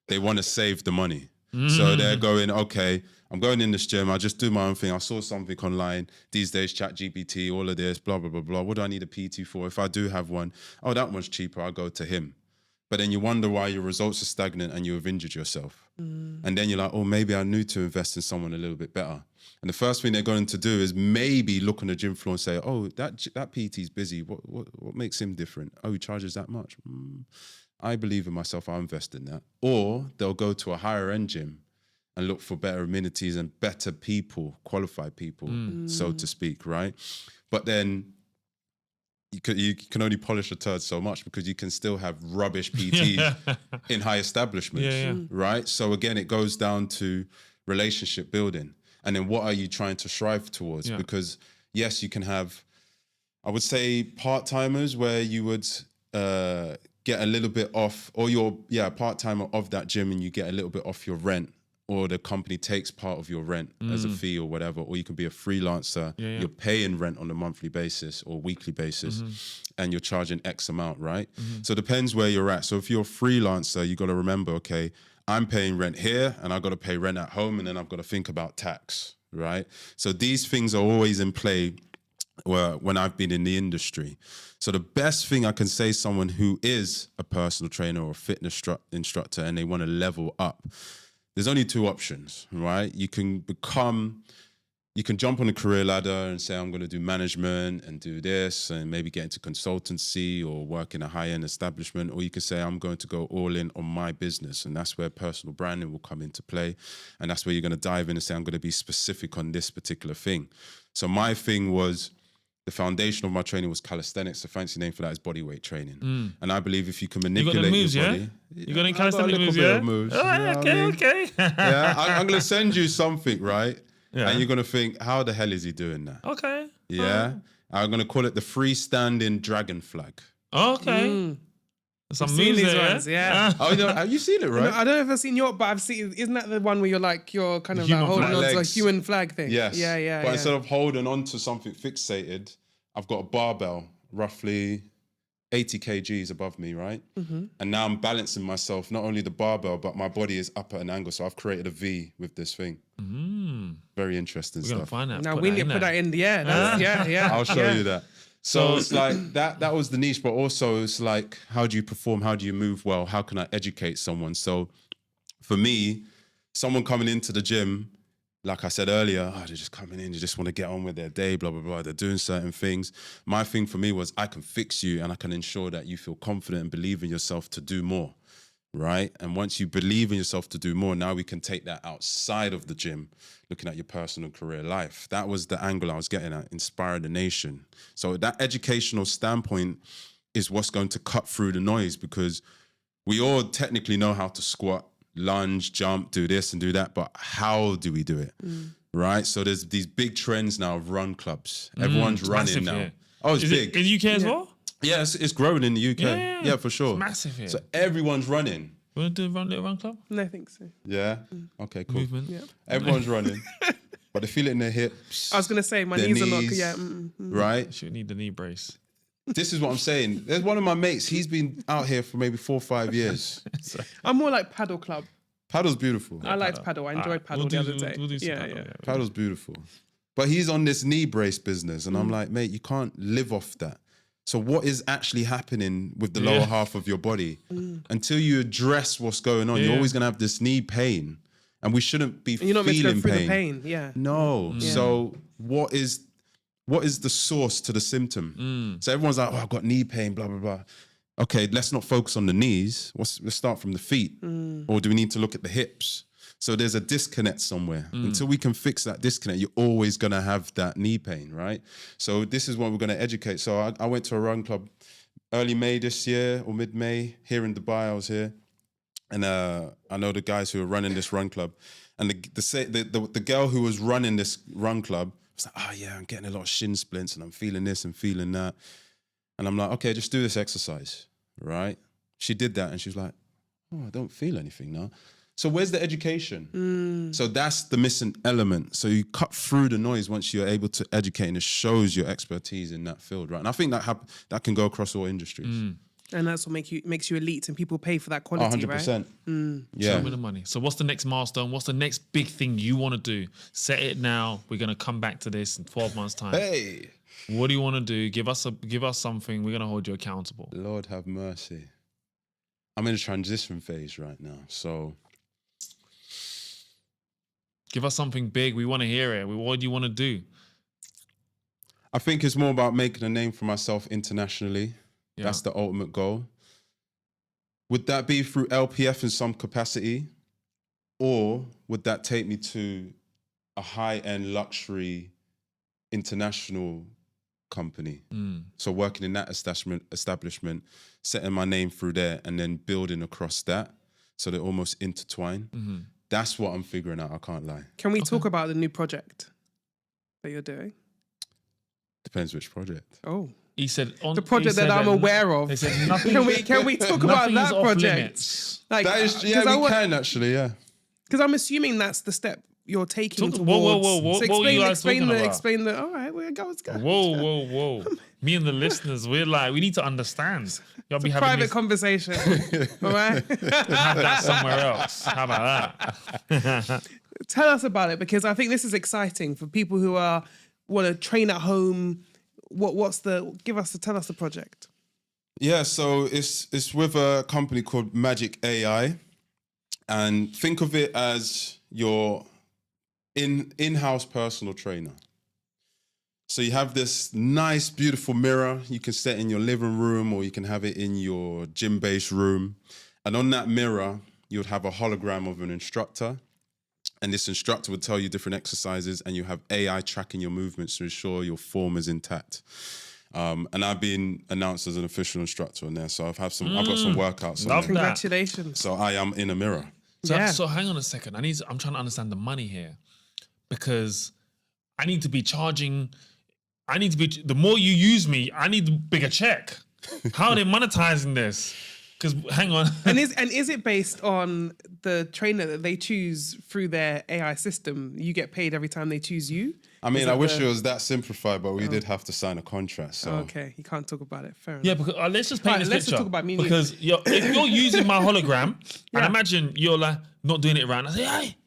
They want to save the money. So they're going, okay, I'm going in this gym. I just do my own thing. I saw something online. These days, ChatGPT, all of this, blah, blah, blah, blah. What do I need a PT for? If I do have one, oh, that one's cheaper. I'll go to him. But then you wonder why your results are stagnant and you have injured yourself. And then you're like, oh, maybe I need to invest in someone a little bit better. And the first thing they're going to do is maybe look on the gym floor and say, oh, that PT's busy. What makes him different? Oh, he charges that much. I believe in myself, I'll invest in that. Or they'll go to a higher end gym and look for better amenities and better people, qualified people, so to speak, right? But then you can only polish a turd so much, because you can still have rubbish PTs in high establishments, right? So again, it goes down to relationship building. And then what are you trying to strive towards? Because yes, you can have, I would say, part-timers where you would get a little bit off, or you're part-timer of that gym and you get a little bit off your rent or the company takes part of your rent as a fee or whatever, or you can be a freelancer. You're paying rent on a monthly basis or weekly basis, and you're charging X amount, right? So it depends where you're at. So if you're a freelancer, you got to remember, okay, I'm paying rent here, and I've got to pay rent at home, and then I've got to think about tax, right? So these things are always in play when I've been in the industry. So the best thing I can say to someone who is a personal trainer or a fitness instructor and they want to level up, there's only two options, right? You can jump on a career ladder and say, I'm going to do management and do this and maybe get into consultancy or work in a high-end establishment. Or you can say, I'm going to go all in on my business. And that's where personal branding will come into play. And that's where you're going to dive in and say, I'm going to be specific on this particular thing. So my thing was, the foundation of my training was calisthenics. The fancy name for that is bodyweight training. And I believe if you can manipulate
moves,
your body...
You got any calisthenic moves, yeah?
Moves,
Okay.
Yeah, I'm going to send you something, right? Yeah. And you're going to think, how the hell is he doing that?
Okay.
Yeah. I'm going to call it the freestanding dragon flag.
Okay. Some
I've
moves
seen these
there.
ones, yeah.
Have you seen it, right?
No, I don't know if I've seen your, but I've seen. Isn't that the one where you're kind of like holding on to a human flag thing?
Yes.
Yeah.
But instead of holding on to something fixated, I've got a barbell, roughly 80 kgs above me, right? And now I'm balancing myself, not only the barbell, but my body is up at an angle. So I've created a V with this thing. Very interesting stuff.
We're going to find that.
Now we need to put that in. Yeah.
I'll show you that. So it's like that was the niche, but also it's like, how do you perform? How do you move well? How can I educate someone? So for me, someone coming into the gym, like I said earlier, they're just coming in, they just want to get on with their day, blah, blah, blah. They're doing certain things. My thing for me was I can fix you and I can ensure that you feel confident and believe in yourself to do more, right? And once you believe in yourself to do more, now we can take that outside of the gym, looking at your personal career life. That was the angle I was getting at, inspire the nation. So that educational standpoint is what's going to cut through the noise, because we all technically know how to squat, lunge, jump, do this and do that, but how do we do it, right? So there's these big trends now of run clubs. Everyone's running now.
Here.
Oh, it's big.
In the UK as well?
Yeah, it's growing in the UK. Yeah, for sure.
It's massive here.
So everyone's running.
You want to do a little run club?
No, I think so.
Yeah? Okay, cool.
Movement.
Yeah.
Everyone's running, but they feel it in their hips.
I was going to say, my
their
knees are not...
knees,
Yeah.
Right?
Should need the knee brace.
This is what I'm saying. There's one of my mates, he's been out here for maybe 4 or 5 years.
I'm more like paddle club.
Paddle's beautiful.
I liked paddle. I enjoyed paddle the other day.
We'll do some
Yeah.
paddle,
Paddle's beautiful. But he's on this knee brace business. And I'm like, mate, you can't live off that. So what is actually happening with the lower half of your body? Until you address what's going on, you're always going to have this knee pain. And we shouldn't be
And you're not meant to
feeling
go through
pain.
the pain. Yeah.
No. So what is the source to the symptom? So everyone's like, oh, I've got knee pain, blah, blah, blah. Okay, let's not focus on the knees. Let's start from the feet. Or do we need to look at the hips? So there's a disconnect somewhere. Until we can fix that disconnect, you're always going to have that knee pain, right? So this is what we're going to educate. So I went to a run club early May this year, or mid-May, here in Dubai. I was here. And I know the guys who are running this run club. And the girl who was running this run club was like, oh yeah, I'm getting a lot of shin splints and I'm feeling this and feeling that. And I'm like, okay, just do this exercise, right? She did that and she was like, oh, I don't feel anything now. So where's the education? So that's the missing element. So you cut through the noise once you're able to educate, and it shows your expertise in that field, right? And I think that can go across all industries.
And that's what makes you elite, and people pay for that quality,
100%.
right?
Yeah.
Show me the money. So what's the next milestone? What's the next big thing you want to do? Set it now. We're going to come back to this in 12 months' time.
Hey,
What do you want to do? Give us something. We're going to hold you accountable.
Lord have mercy. I'm in a transition phase right now. So
Give us something big. We want to hear it. What do you want to do?
I think it's more about making a name for myself internationally.
Yeah.
That's the ultimate goal. Would that be through LPF in some capacity? Or would that take me to a high-end luxury international company? So working in that establishment, setting my name through there and then building across that so they almost intertwine. That's what I'm figuring out, I can't lie.
Can we talk about the new project that you're doing?
Depends which project.
Oh.
He said
The project that I'm aware of.
They said nothing.
Can we talk about
nothing is
that
off
project?
limits.
Like,
That is, yeah, we can actually, yeah.
Because I'm assuming that's the step you're taking towards.
Whoa. What were you guys talking about?
Explain the. All right, we're going.
Whoa. Me and the listeners, we need to understand. Y'all be having
Private conversation. All right.
have that somewhere else. How about that?
Tell us about it, because I think this is exciting for people who want to train at home. Tell us the project.
Yeah, so it's with a company called Magic AI, and think of it as your in-house personal trainer. So you have this nice, beautiful mirror you can set in your living room, or you can have it in your gym-based room. And on that mirror, you would have a hologram of an instructor. And this instructor would tell you different exercises, and you have AI tracking your movements to ensure your form is intact. And I've been announced as an official instructor on there. So I've got some workouts on there.
Congratulations.
So I am in a mirror.
So hang on a second. I'm trying to understand the money here, because I need to be charging. The more you use me, I need the bigger check. How are they monetizing this? Because hang on.
and is it based on the trainer that they choose through their AI system? You get paid every time they choose you?
I mean, I wish it was that simplified, but we did have to sign a contract. So
okay, you can't talk about it. Fair enough.
Yeah, because let's just paint this
let's
picture.
just talk about me.
Because if you're using my hologram, and imagine you're like not doing it right, I say, hey,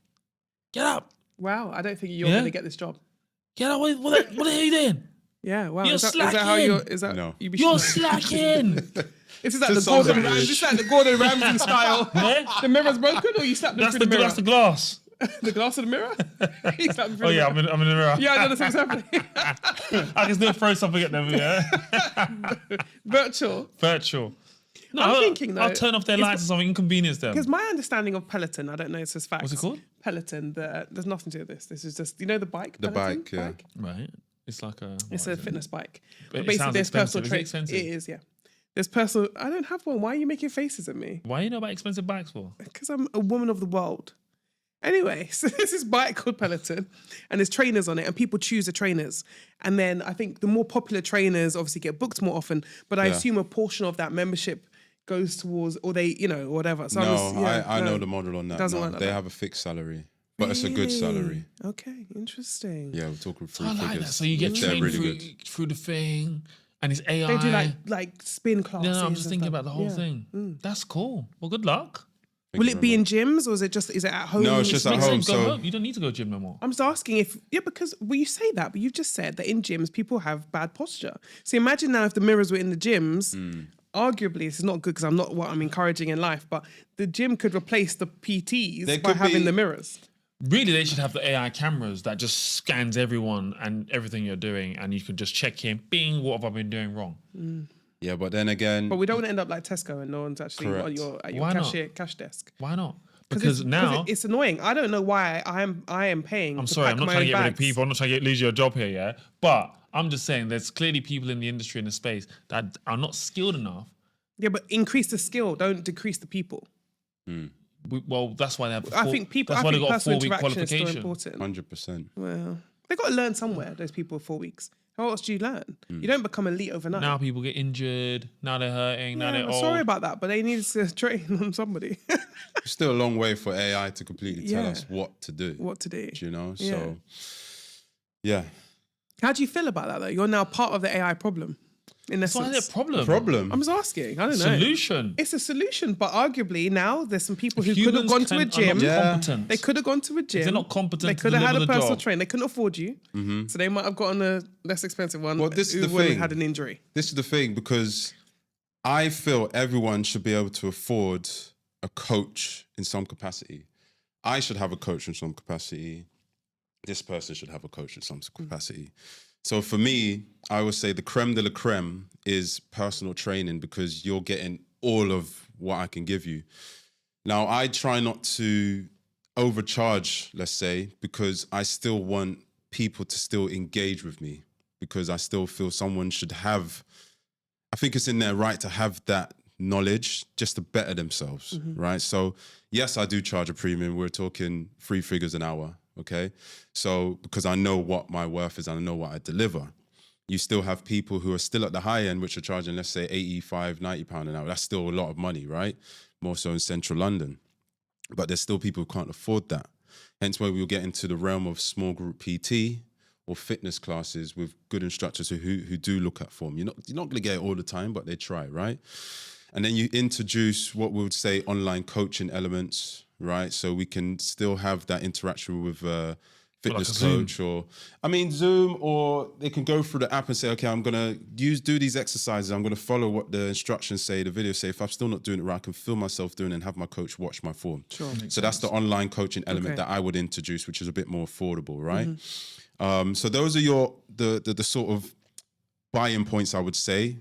get up.
Wow, I don't think you're going to get this job.
Get up. What the hell are you doing?
Yeah, wow.
You're
slacking. Is that how you're?
No.
You're slacking.
This is like the Gordon Ramsay style.
Yeah?
The mirror's broken, or you slapped them through the mirror?
That's the glass.
The glass of the mirror? He slapped them through
Oh
the
yeah,
mirror.
I'm in the mirror.
Yeah, I know that's what's happening.
I can still throw something at them. Yeah. Virtual. No,
I'm thinking though.
I'll turn off their lights or something, inconvenience them.
Because my understanding of Peloton, I don't know, it's just facts.
What's it called?
Peloton. There's nothing to do with this. This is just, the bike?
The
Peloton
bike, yeah.
Right. It's like a...
It's a fitness bike.
But
basically,
it sounds
there's
expensive.
personal
Is it expensive?
It is, yeah. There's personal... I don't have one. Why are you making faces at me?
Why you know about expensive bikes for?
Because I'm a woman of the world. Anyway, so there's this bike called Peloton, and there's trainers on it, and people choose the trainers. And then I think the more popular trainers obviously get booked more often, but I assume a portion of that membership goes towards, or they, whatever. So
I know the model on that.
Doesn't work like
they
that.
have a fixed salary, but it's a good salary.
Okay, interesting.
Yeah, we're talking three
I like
figures.
that. So you get
They're
trained
really
through the thing, and it's AI.
They do like spin classes.
No, I'm just thinking
and
about the
stuff.
whole thing. That's cool. Well, good luck.
Thank
Will
you
it
very
be in
much.
gyms, or is it at home?
No, it's just at home.
Go
So
home. You don't need to go gym no more.
I'm just asking because you say that, but you've just said that in gyms people have bad posture. So imagine now if the mirrors were in the gyms. Arguably, this is not good because I'm not what I'm encouraging in life, but the gym could replace the PTs by having the mirrors.
Really, they should have the AI cameras that just scans everyone and everything you're doing, and you can just check in. Bing, what have I been doing wrong?
yeah, but then again,
But we don't want to end up like Tesco and no one's actually
Correct.
at your
Why not?
cash desk.
Why not? Because now
it's annoying. I don't know why I am paying.
I'm
to
sorry,
pack
I'm not
my
trying to
own
get rid of
bags.
people. I'm not trying to lose your job here, yeah. But I'm just saying, there's clearly people in the industry in the space that are not skilled enough.
Yeah, but increase the skill. Don't decrease the people.
Well, that's why they have.
I think
That's why they got a
personal
4-week
interaction is still
qualification.
important.
100%.
Well, they got to learn somewhere. Those people 4 weeks. How else do you learn? You don't become elite overnight.
Now people get injured. Now they're hurting. Now they're
I'm
old.
sorry about that, but they need to train on somebody.
It's still a long way for AI to completely tell
Yeah.
us what to do.
What to do?
Do you know?
Yeah.
So, yeah.
How do you feel about that though? You're now part of the AI problem. In
That's why
essence.
there's a problem.
Problem.
I'm just asking. I don't know.
Solution.
It's a solution, but arguably now there's some people who could have
Humans
gone to a
are
gym.
not
Yeah.
competent.
They could have gone to a gym.
They're not competent
They
to
could have had a
deliver the
personal
job.
trainer. They couldn't afford you, so they might have gotten a less expensive one.
Well, this is
who
the
wouldn't
thing.
have had an injury.
This is the thing, because I feel everyone should be able to afford a coach in some capacity. I should have a coach in some capacity. This person should have a coach in some capacity. So for me, I would say the creme de la creme is personal training, because you're getting all of what I can give you. Now, I try not to overcharge, let's say, because I still want people to still engage with me, because I still feel someone should have, I think it's in their right to have that knowledge just to better themselves, right? So yes, I do charge a premium. We're talking 3 figures an hour, okay? So because I know what my worth is and I know what I deliver. You still have people who are still at the high end, which are charging, let's say, £85, £90 an hour. That's still a lot of money, right? More so in central London. but there's still people who can't afford that. Hence where we'll get into the realm of small group PT or fitness classes with good instructors who do look at form. You're not going to get it all the time, but they try, right? And then you introduce what we would say online coaching elements, right? So we can still have that interaction with fitness coach Zoom, or they can go through the app and say, okay, I'm going to do these exercises. I'm going to follow what the instructions say, the videos say. If I'm still not doing it right, I can feel myself doing it and have my coach watch my form.
Sure.
So that's the online coaching element that I would introduce, which is a bit more affordable, right? So those are the sort of buy-in points, I would say,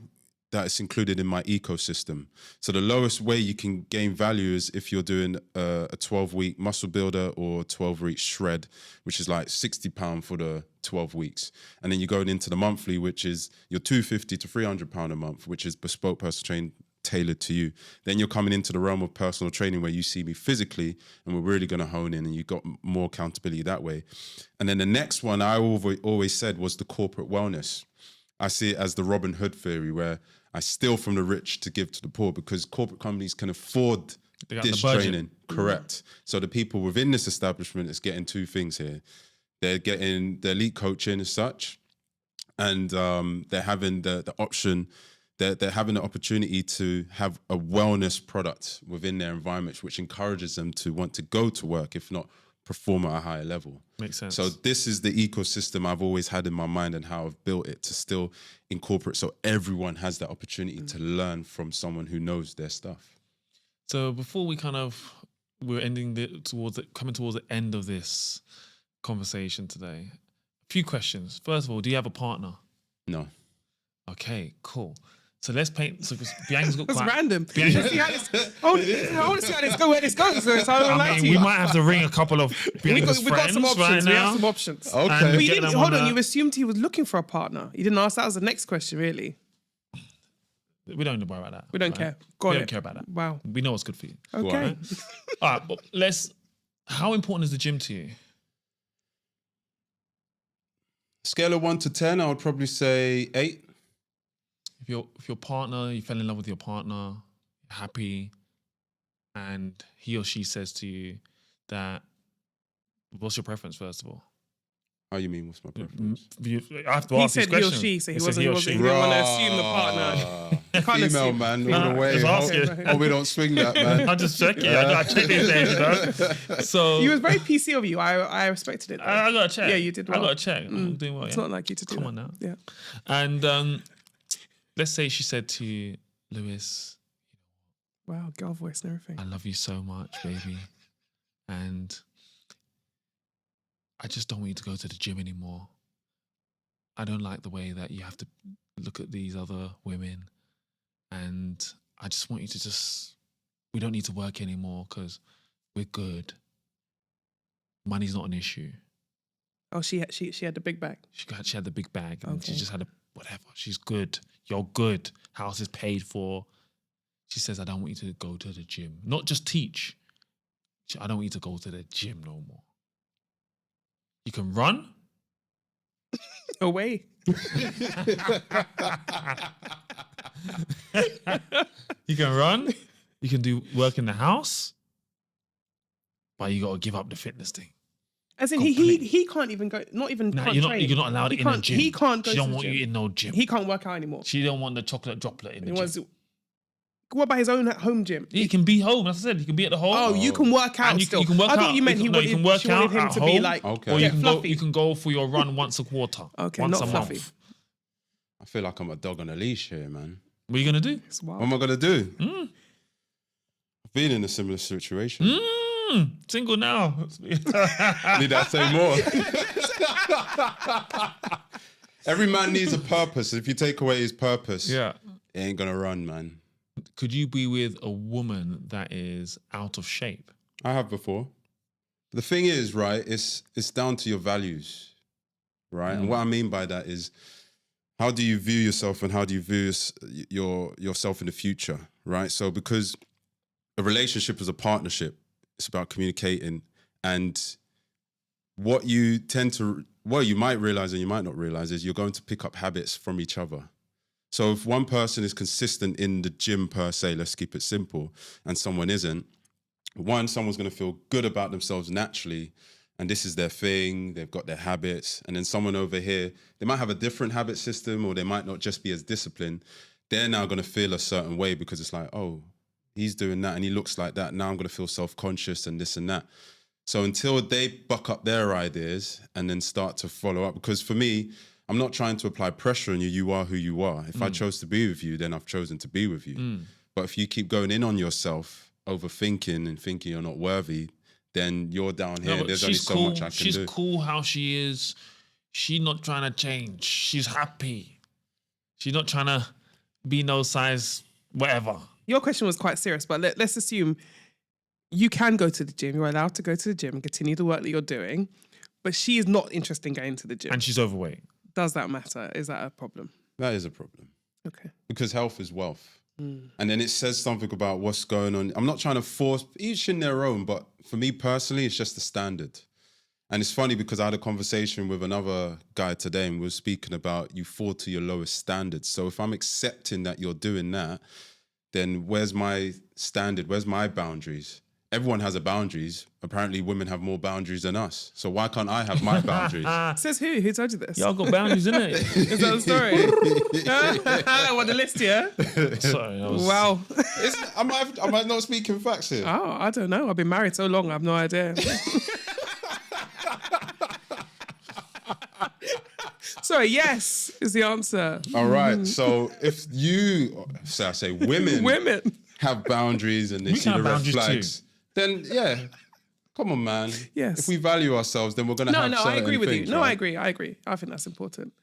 that is included in my ecosystem. So the lowest way you can gain value is if you're doing a 12-week muscle builder or 12-week shred, which is like £60 for the 12 weeks. And then you're going into the monthly, which is your £250 to £300 a month, which is bespoke personal training tailored to you. Then you're coming into the realm of personal training where you see me physically and we're really going to hone in, and you got more accountability that way. And then the next one I always said was the corporate wellness. I see it as the Robin Hood theory, where I steal from the rich to give to the poor, because corporate companies can afford this training. Correct. So the people within this establishment is getting two things here. They're getting the elite coaching as such, and they're having the option, they're having the opportunity to have a wellness product within their environments, which encourages them to want to go to work, if not perform at a higher level.
Makes sense.
So this is the ecosystem I've always had in my mind, and how I've built it to still incorporate, so everyone has that opportunity to learn from someone who knows their stuff.
So before we're coming towards the end of this conversation today, a few questions. First of all, do you have a partner?
No.
Okay, cool. So let's paint. So Bianca's got
That's
quite
random.
Bianca,
I want to see how this goes. Where this goes. So
I mean, we might have to ring a couple of Bianca's
we got
friends
some options.
right
We
now.
have some options.
Okay.
And
But you
get
didn't,
them
hold
on
on, you assumed he was looking for a partner. You didn't ask. That was the next question, really.
We don't worry about that.
We don't
right?
care. Go on.
We don't care about that.
Wow.
We know what's good for you.
Okay.
All right, but how important is the gym to you?
Scale of 1 to 10, I would probably say 8.
If your partner, you fell in love with your partner, happy, and he or she says to you that, what's your preference, first of all?
How you mean, what's my preference?
I have to
He
ask these
said he or
questions.
she, so he
It said
wasn't he didn't want to assume the partner. You can't
Female
assume.
man,
No,
all the way.
just asking.
Oh, we don't swing that, man.
I'm just checking. I check these days, you know. So
He was very PC of you. I respected it. Though.
I got to check.
Yeah, you did well.
I got to check. I'm doing well.
It's
Yeah.
not like you to do
Come
that.
on now.
Yeah.
And let's say she said to you, Lewis,
Wow, girl voice and everything.
I love you so much, baby, and I just don't want you to go to the gym anymore. I don't like the way that you have to look at these other women, and I just want you to we don't need to work anymore because we're good. Money's not an issue.
Oh, she had the big bag.
She had the big bag, and she
Okay.
just had whatever. She's good. You're good. House is paid for. She says, I don't want you to go to the gym. Not just teach. I don't want you to go to the gym no more. You can run.
Away.
You can run. You can do work in the house. But you got to give up the fitness thing.
As in,
Completely.
he can't even go. Not even.
Nah,
can't
you're
train.
not allowed
He
in the
can't-
gym.
He can't go.
She
to
don't
the
want
gym.
you in no gym.
He can't work out anymore.
She don't want the chocolate droplet in the
He
gym.
wants. What about his own home gym?
He can be home. As I said, he can be at the home.
Oh, you can work out
And you
still.
can work
I thought
out.
you meant
You can work
she wanted
out
him
at
to be
home.
like,
Okay.
Or
get
you can
fluffy.
go for your run once a quarter.
Okay,
once
not
a
fluffy.
month.
I feel like I'm a dog on a leash here, man.
What are you gonna do?
It's
What
wild.
am I going to do?
Mm.
I've been in a similar situation.
Single now.
Need I say more? Every man needs a purpose. If you take away his purpose,
Yeah.
it ain't going to run, man.
Could you be with a woman that is out of shape?
I have before. The thing is, right, it's down to your values, right? And what I mean by that is, how do you view yourself and how do you view yourself in the future, right? So because a relationship is a partnership, it's about communicating, and what you might realize and you might not realize is you're going to pick up habits from each other. So if one person is consistent in the gym per se, let's keep it simple, and someone isn't, one, someone's going to feel good about themselves naturally, and this is their thing, they've got their habits, and then someone over here, they might have a different habit system, or they might not just be as disciplined. They're now going to feel a certain way because it's like, oh, he's doing that and he looks like that. Now I'm going to feel self-conscious and this and that. So until they buck up their ideas and then start to follow up, because for me, I'm not trying to apply pressure on you. You are who you are. If I chose to be with you, then I've chosen to be with you. But if you keep going in on yourself, overthinking and thinking you're not worthy, then you're down here. There's only so much I can do.
She's cool how she is. She's not trying to change. She's happy. She's not trying to be no size whatever.
Your question was quite serious, but let's assume you can go to the gym. You're allowed to go to the gym and continue the work that you're doing, but she is not interested in going to the gym.
And she's overweight.
Does that matter? Is that a problem?
That is a problem.
Okay.
Because health is wealth. And then it says something about what's going on. I'm not trying to force each in their own, but for me personally, it's just the standard. And it's funny because I had a conversation with another guy today and we were speaking about you fall to your lowest standards. So if I'm accepting that you're doing that, then where's my standard? Where's my boundaries? Everyone has a boundaries. Apparently women have more boundaries than us. So why can't I have my boundaries?
Says who? Who told you this?
Y'all got boundaries, innit?
Is that the story? What, the list, yeah?
Sorry.
Wow.
Am I not speaking facts here?
Oh, I don't know. I've been married so long, I have no idea. Sorry, yes is the answer.
All right. So if you, so I say women have boundaries and they see the red flags, then yeah, come on, man.
Yes.
If we value ourselves, then we're going to have certain
I agree with
things,
you. No,
right?
I agree. I think that's important.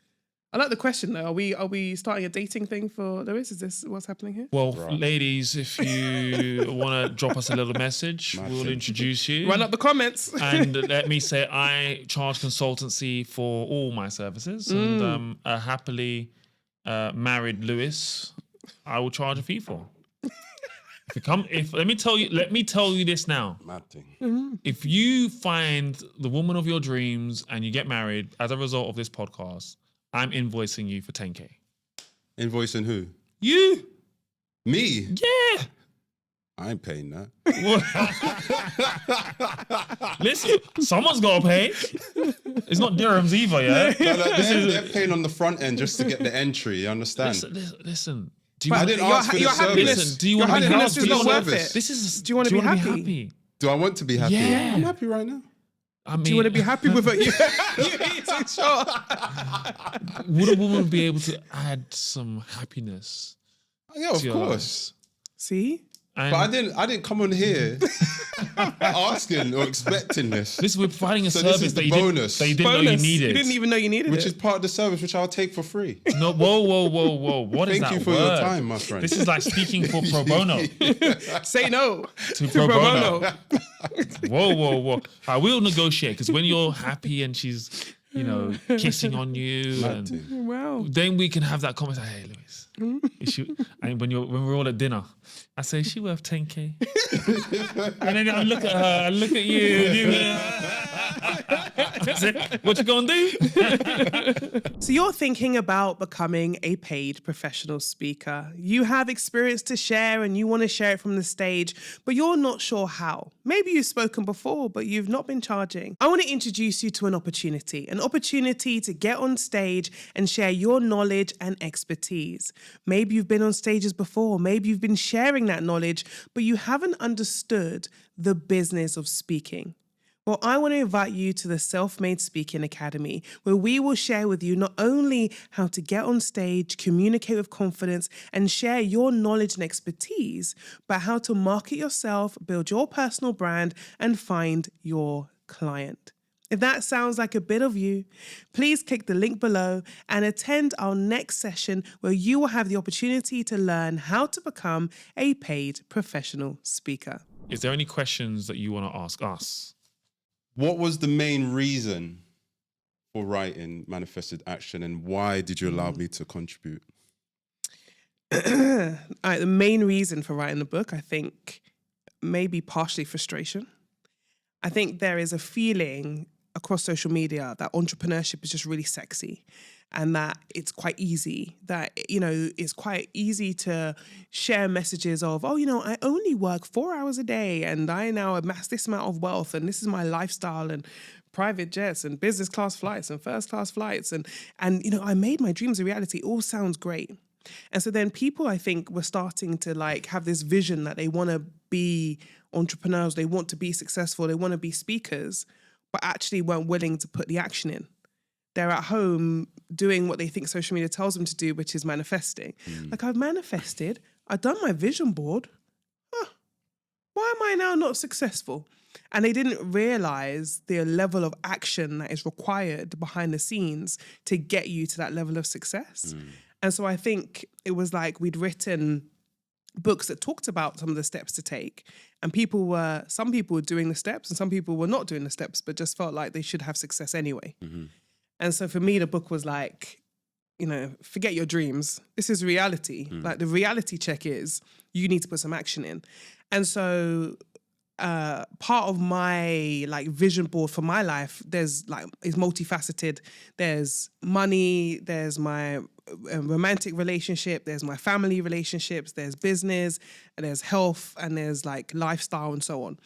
I like the question though. Are we starting a dating thing for Lewis? Is this what's happening here?
Well, ladies, if you want to drop us a little message, we'll introduce you.
Run up the comments.
And let me say, I charge consultancy for all my services, and a happily married Lewis, I will charge a fee for. Let me tell you this now.
Mad thing.
If you find the woman of your dreams and you get married as a result of this podcast, I'm invoicing you for 10K.
Invoicing who?
You?
Me?
Yeah.
I ain't paying that.
Listen, someone's got to pay. It's not dirhams either, yeah?
They're paying on the front end just to get the entry, you understand?
Listen.
I didn't ask for the service.
Listen, do you want to be
happiness
happy?
is not worth it.
Do
you want to be happy?
Do I want to be happy?
Yeah.
I'm happy right now.
I mean,
Do you want to be happy with it? You're sure.
Would a woman be able to add some happiness?
Yeah, of course.
See?
And
But I didn't come on here asking or expecting this.
this we're providing a
So this
service
is the
that
bonus.
you didn't know you needed.
You didn't even know you needed
Which
it.
is part of the service, which I'll take for free.
No, whoa. What is
Thank
that
you for
word?
your time, my friend.
This is like speaking for pro bono.
Say no
To pro bono. Whoa. I will negotiate because when you're happy and she's, kissing on you, and
Wow.
then we can have that conversation. Hey, Lewis. And when we're all at dinner, I say, is she worth 10K? And then I look at her, I look at you. I say, what you gonna do?
So you're thinking about becoming a paid professional speaker. You have experience to share and you want to share it from the stage, but you're not sure how. Maybe you've spoken before, but you've not been charging. I want to introduce you to an opportunity to get on stage and share your knowledge and expertise. Maybe you've been on stages before, maybe you've been sharing that knowledge, but you haven't understood the business of speaking. Well, I want to invite you to the Self-Made Speaking Academy, where we will share with you not only how to get on stage, communicate with confidence, and share your knowledge and expertise, but how to market yourself, build your personal brand, and find your client. If that sounds like a bit of you, please click the link below and attend our next session where you will have the opportunity to learn how to become a paid professional speaker.
Is there any questions that you want to ask us?
What was the main reason for writing Manifested Action, and why did you allow me to contribute?
The main reason for writing the book, I think, maybe partially frustration. I think there is a feeling across social media that entrepreneurship is just really sexy. and that it's quite easy, that, you know, it's quite easy to share messages of, oh, you know, I only work 4 hours a day and I now amass this amount of wealth and this is my lifestyle and private jets and business class flights and first class flights. And, you know, I made my dreams a reality. It all sounds great. And so then people, I think, were starting to like have this vision that they want to be entrepreneurs, they want to be successful, they want to be speakers, but actually weren't willing to put the action in. They're at home doing what they think social media tells them to do, which is manifesting. Like, I've manifested, I've done my vision board. Why am I now not successful? And they didn't realize the level of action that is required behind the scenes to get you to that level of success. And so I think it was like we'd written books that talked about some of the steps to take, and some people were doing the steps and some people were not doing the steps, but just felt like they should have success anyway. And so for me, the book was like, you know, forget your dreams. This is reality. Like, the reality check is you need to put some action in. And so part of my like vision board for my life, is multifaceted. There's money, there's my romantic relationship, there's my family relationships, there's business, and there's health, and there's like lifestyle and so on.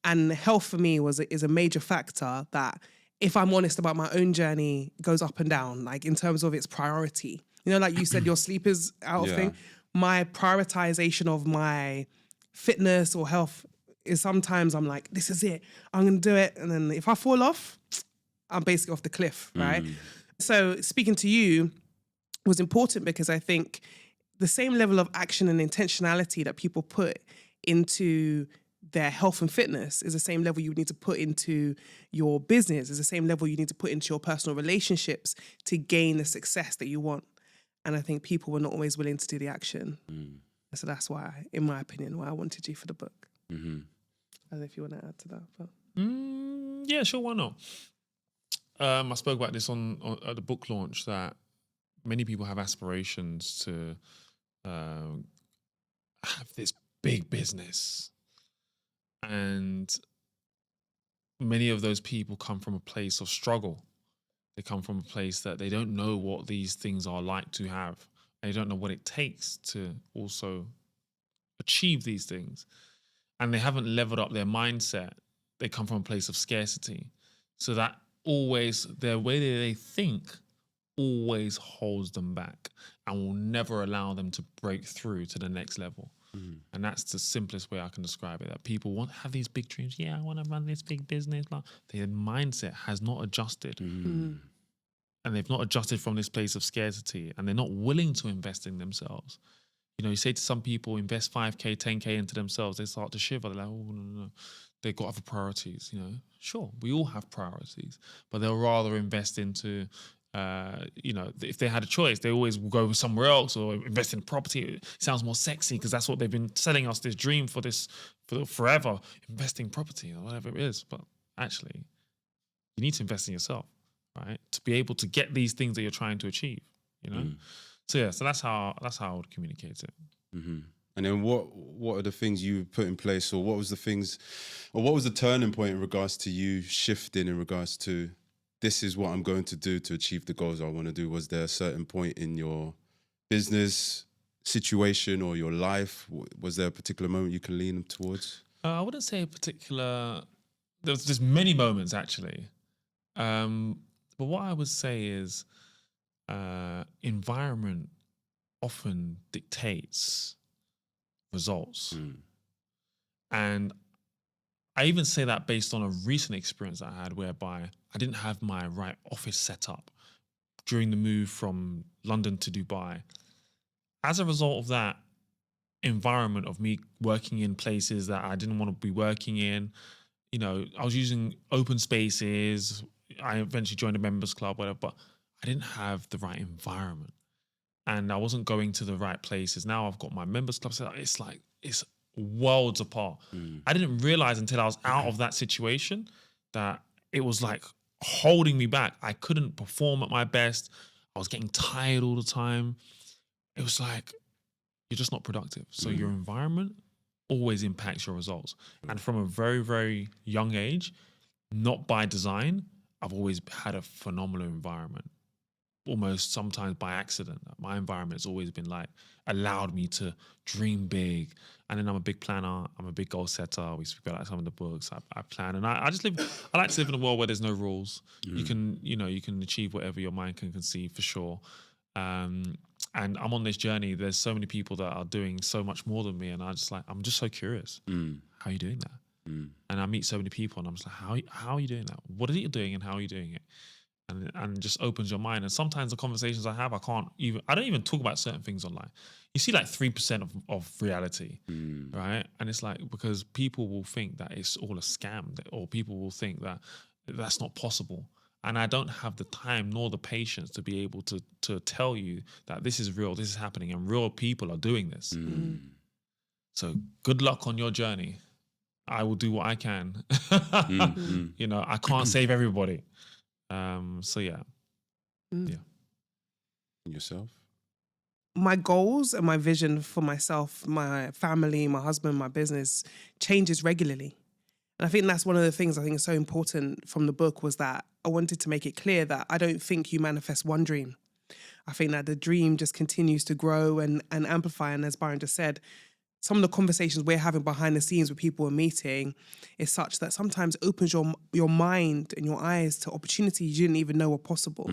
And health for me is a major factor that, if I'm honest about my own journey, goes up and down, like in terms of its priority. You know, like you said, your sleep is out of thing. My prioritization of my fitness or health is sometimes I'm like, this is it, I'm gonna do it. And then if I fall off, I'm basically off the cliff, right? So speaking to you was important because I think the same level of action and intentionality that people put into their health and fitness is the same level you need to put into your business, is the same level you need to put into your personal relationships to gain the success that you want. And I think people were not always willing to do the action. So that's why, in my opinion, why I wanted you for the book. I don't know if you want to add to that. But.
Yeah, sure, why not? I spoke about this at the book launch, that many people have aspirations to have this big business. And many of those people come from a place of struggle. They come from a place that they don't know what these things are like to have. They don't know what it takes to also achieve these things. And they haven't leveled up their mindset. They come from a place of scarcity. So that always, their way that they think always holds them back and will never allow them to break through to the next level. And that's the simplest way I can describe it, that people have these big dreams. Yeah, I want to run this big business. Their mindset has not adjusted. And they've not adjusted from this place of scarcity, and they're not willing to invest in themselves. You know, you say to some people, invest 5K, 10K into themselves, they start to shiver. They're like, oh, no. They've got other priorities, you know. Sure, we all have priorities, but they'll rather invest into you know, if they had a choice, they always will go somewhere else or invest in property. It sounds more sexy because that's what they've been selling us, this dream for forever, investing property or whatever it is. But actually, you need to invest in yourself, right? To be able to get these things that you're trying to achieve, you know? So that's how I would communicate it.
And then what are the things you put in place, or what was the turning point in regards to you shifting in regards to, this is what I'm going to do to achieve the goals I want to do? Was there a certain point in your business situation or your life? Was there a particular moment you can lean towards?
I wouldn't say a particular. There's just many moments actually, but what I would say is environment often dictates results, and I even say that based on a recent experience I had, whereby I didn't have my right office set up during the move from London to Dubai. As a result of that environment of me working in places that I didn't want to be working in, you know, I was using open spaces. I eventually joined a members club, whatever, but I didn't have the right environment and I wasn't going to the right places. Now I've got my members club set up. It's worlds apart. I didn't realize until I was out of that situation that it was like holding me back. I couldn't perform at my best. I was getting tired all the time. It was like, you're just not productive. So your environment always impacts your results. And from a very, very young age, not by design, I've always had a phenomenal environment. almost sometimes by accident. My environment has always been like allowed me to dream big. And then I'm a big planner. I'm a big goal setter. We speak about like some of the books. I plan, and I just live. I like to live in a world where there's no rules. You can achieve whatever your mind can conceive for sure. And I'm on this journey. There's so many people that are doing so much more than me, and I'm just so curious. How are you doing that? And I meet so many people, and I'm just like, how are you doing that? What is it you're doing, and how are you doing it? And it just opens your mind. And sometimes the conversations I have, I don't even talk about certain things online. You see like 3% of reality, right? And it's like, because people will think that it's all a scam, or people will think that that's not possible. And I don't have the time nor the patience to be able to tell you that this is real, this is happening, and real people are doing this. So good luck on your journey. I will do what I can. You know, I can't save everybody. So yeah. Yeah.
And yourself?
My goals and my vision for myself, my family, my husband, my business changes regularly. And I think that's one of the things I think is so important from the book, was that I wanted to make it clear that I don't think you manifest one dream. I think that the dream just continues to grow and amplify. And as Byron just said, some of the conversations we're having behind the scenes with people we're meeting is such that sometimes opens your mind and your eyes to opportunities you didn't even know were possible.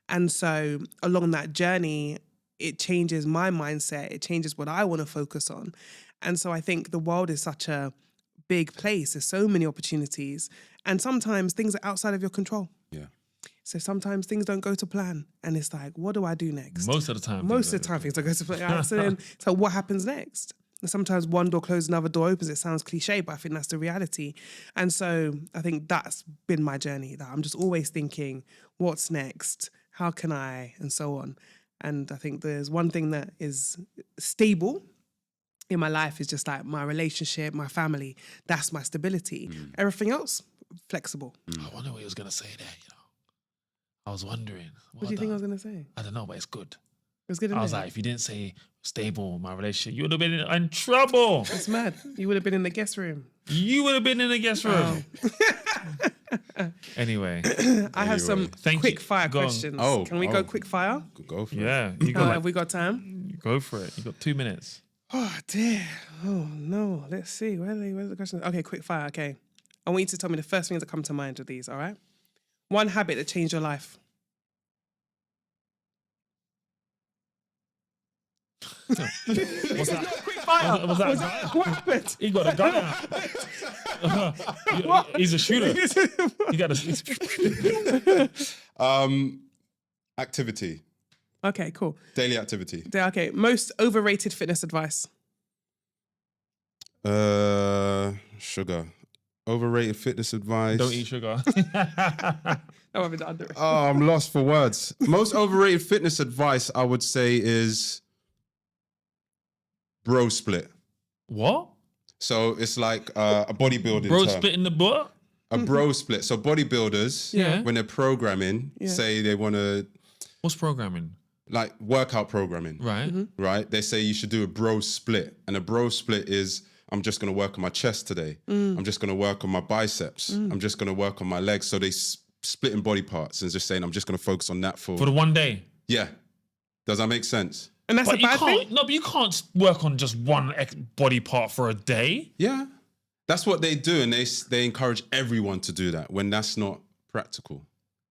And so along that journey, it changes my mindset. It changes what I want to focus on. And so I think the world is such a big place. There's so many opportunities. And sometimes things are outside of your control.
Yeah.
So sometimes things don't go to plan. And it's like, what do I do next?
Most of the time
Things don't go to plan. So what happens next? And sometimes one door closes, another door opens. It sounds cliche, but I think that's the reality. And so I think that's been my journey, that I'm just always thinking, what's next? How can I? And so on. And I think there's one thing that is stable in my life is just like my relationship, my family. That's my stability. Everything else, flexible.
I wonder what he was going to say there, you know. I was wondering.
What do you think I was going to say?
I don't know, but it's good.
It was good.
I was like, if you didn't say stable, my relationship, you would have been in trouble.
It's mad. You would have been in the guest room.
You would have been in the guest room. Anyway.
I have some quick fire questions. Can we go quick fire?
Go for it.
Yeah.
Have we got time?
Go for it. You got 2 minutes.
Oh, dear. Oh, no. Let's see. Where's the question? Okay, quick fire. Okay. I want you to tell me the first things that come to mind with these, all right? One habit that changed your life.
What's that? Quick fire. What's that?
What happened?
He got a gun out. He's a shooter. You got to.
Activity.
Okay, cool.
Daily activity.
Okay, most overrated fitness advice.
Sugar. Overrated fitness advice.
Don't eat sugar.
Oh, I've been under it.
Oh, I'm lost for words. Most overrated fitness advice, I would say, is bro split.
What?
So it's like a bodybuilding
Bro
term.
split in the butt?
A bro split. So bodybuilders, when they're programming, say they want to...
What's programming?
Like workout programming.
Right.
Right? They say you should do a bro split. And a bro split is, I'm just going to work on my chest today. I'm just going to work on my biceps. I'm just going to work on my legs. So they split in body parts and just saying, I'm just going to focus on that for
the one day.
Yeah. Does that make sense?
And that's a bad thing?
No, but you can't work on just one body part for a day.
Yeah. That's what they do. And they encourage everyone to do that when that's not practical.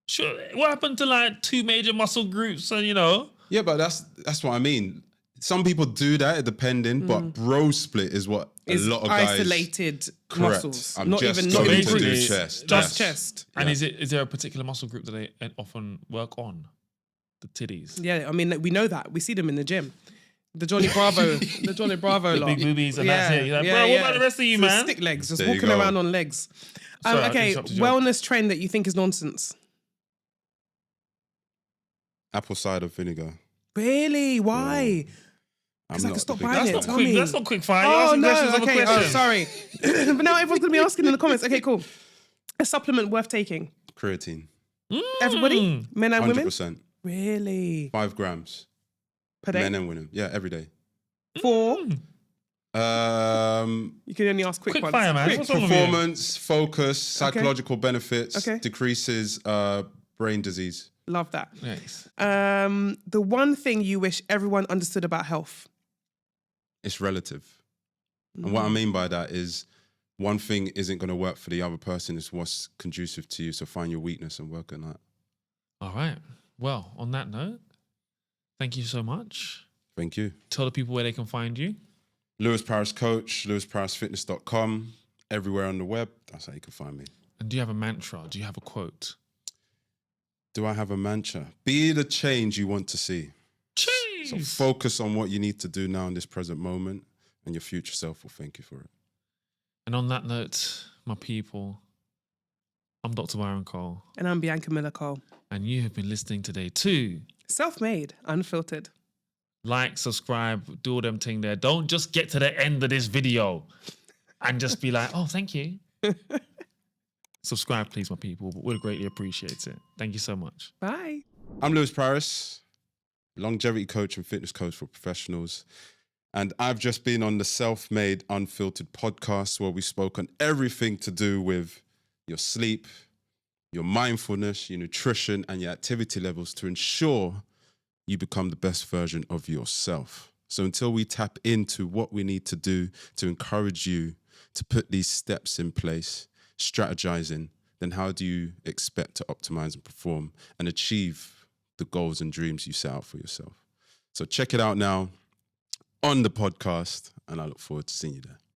Sure. What happened to like 2 major muscle groups and, you know?
Yeah, but that's what I mean. Some people do that, depending, but bro split is what a lot of guys...
isolated
Correct.
muscles.
I'm
not
just
even
going
not
to do
groups.
chest.
Just chest.
And is there a particular muscle group that they often work on? The titties.
Yeah, I mean, we know that. We see them in the gym. The Johnny Bravo,
the
lot.
big boobies and that's it. You're like, bro, what about the rest of you,
So
man?
stick legs, just
There you
walking
go.
around on legs.
Sorry, I
Okay,
interrupted you.
wellness trend that you think is nonsense.
Apple cider vinegar.
Really? Why? Because I
not
can stop
the big-
buying it.
That's
Tell
not quick.
me.
That's not quick fire. You're
Oh
asking
no!
questions of a
Okay. Oh,
question.
sorry. But now everyone's gonna be asking in the comments. Okay, cool. A supplement worth taking.
Creatine.
Everybody, men and women.
100%.
Really?
5 grams.
Per day.
Men and women. Yeah, every day.
4.
Um,
You can only ask quick
Quick
ones.
fire, man.
Quick.
What's wrong with you?
performance, focus, psychological benefits,
Okay.
decreases brain disease.
Love that.
Nice.
The one thing you wish everyone understood about health.
It's relative. And what I mean by that is one thing isn't going to work for the other person. It's what's conducive to you. So find your weakness and work on that.
All right. Well, on that note, thank you so much.
Thank you.
Tell the people where they can find you.
Lewis Paris Coach, lewisparisfitness.com, everywhere on the web. That's how you can find me.
And do you have a mantra? Do you have a quote?
Do I have a mantra? Be the change you want to see.
Cheese!
So focus on what you need to do now in this present moment, and your future self will thank you for it.
And on that note, my people, I'm Dr. Byron Cole.
And I'm Bianca Miller-Cole.
And you have been listening today to
Self-Made, Unfiltered.
Like, subscribe, do all them thing there. Don't just get to the end of this video and just be like, oh, thank you. Subscribe, please, my people. But we'll greatly appreciate it. Thank you so much.
Bye.
I'm Lewis Paris, longevity coach and fitness coach for professionals. And I've just been on the Self-Made Unfiltered podcast, where we spoke on everything to do with your sleep, your mindfulness, your nutrition, and your activity levels to ensure you become the best version of yourself. So until we tap into what we need to do to encourage you to put these steps in place, strategizing, then how do you expect to optimize and perform and achieve the goals and dreams you set out for yourself? So check it out now on the podcast, and I look forward to seeing you there.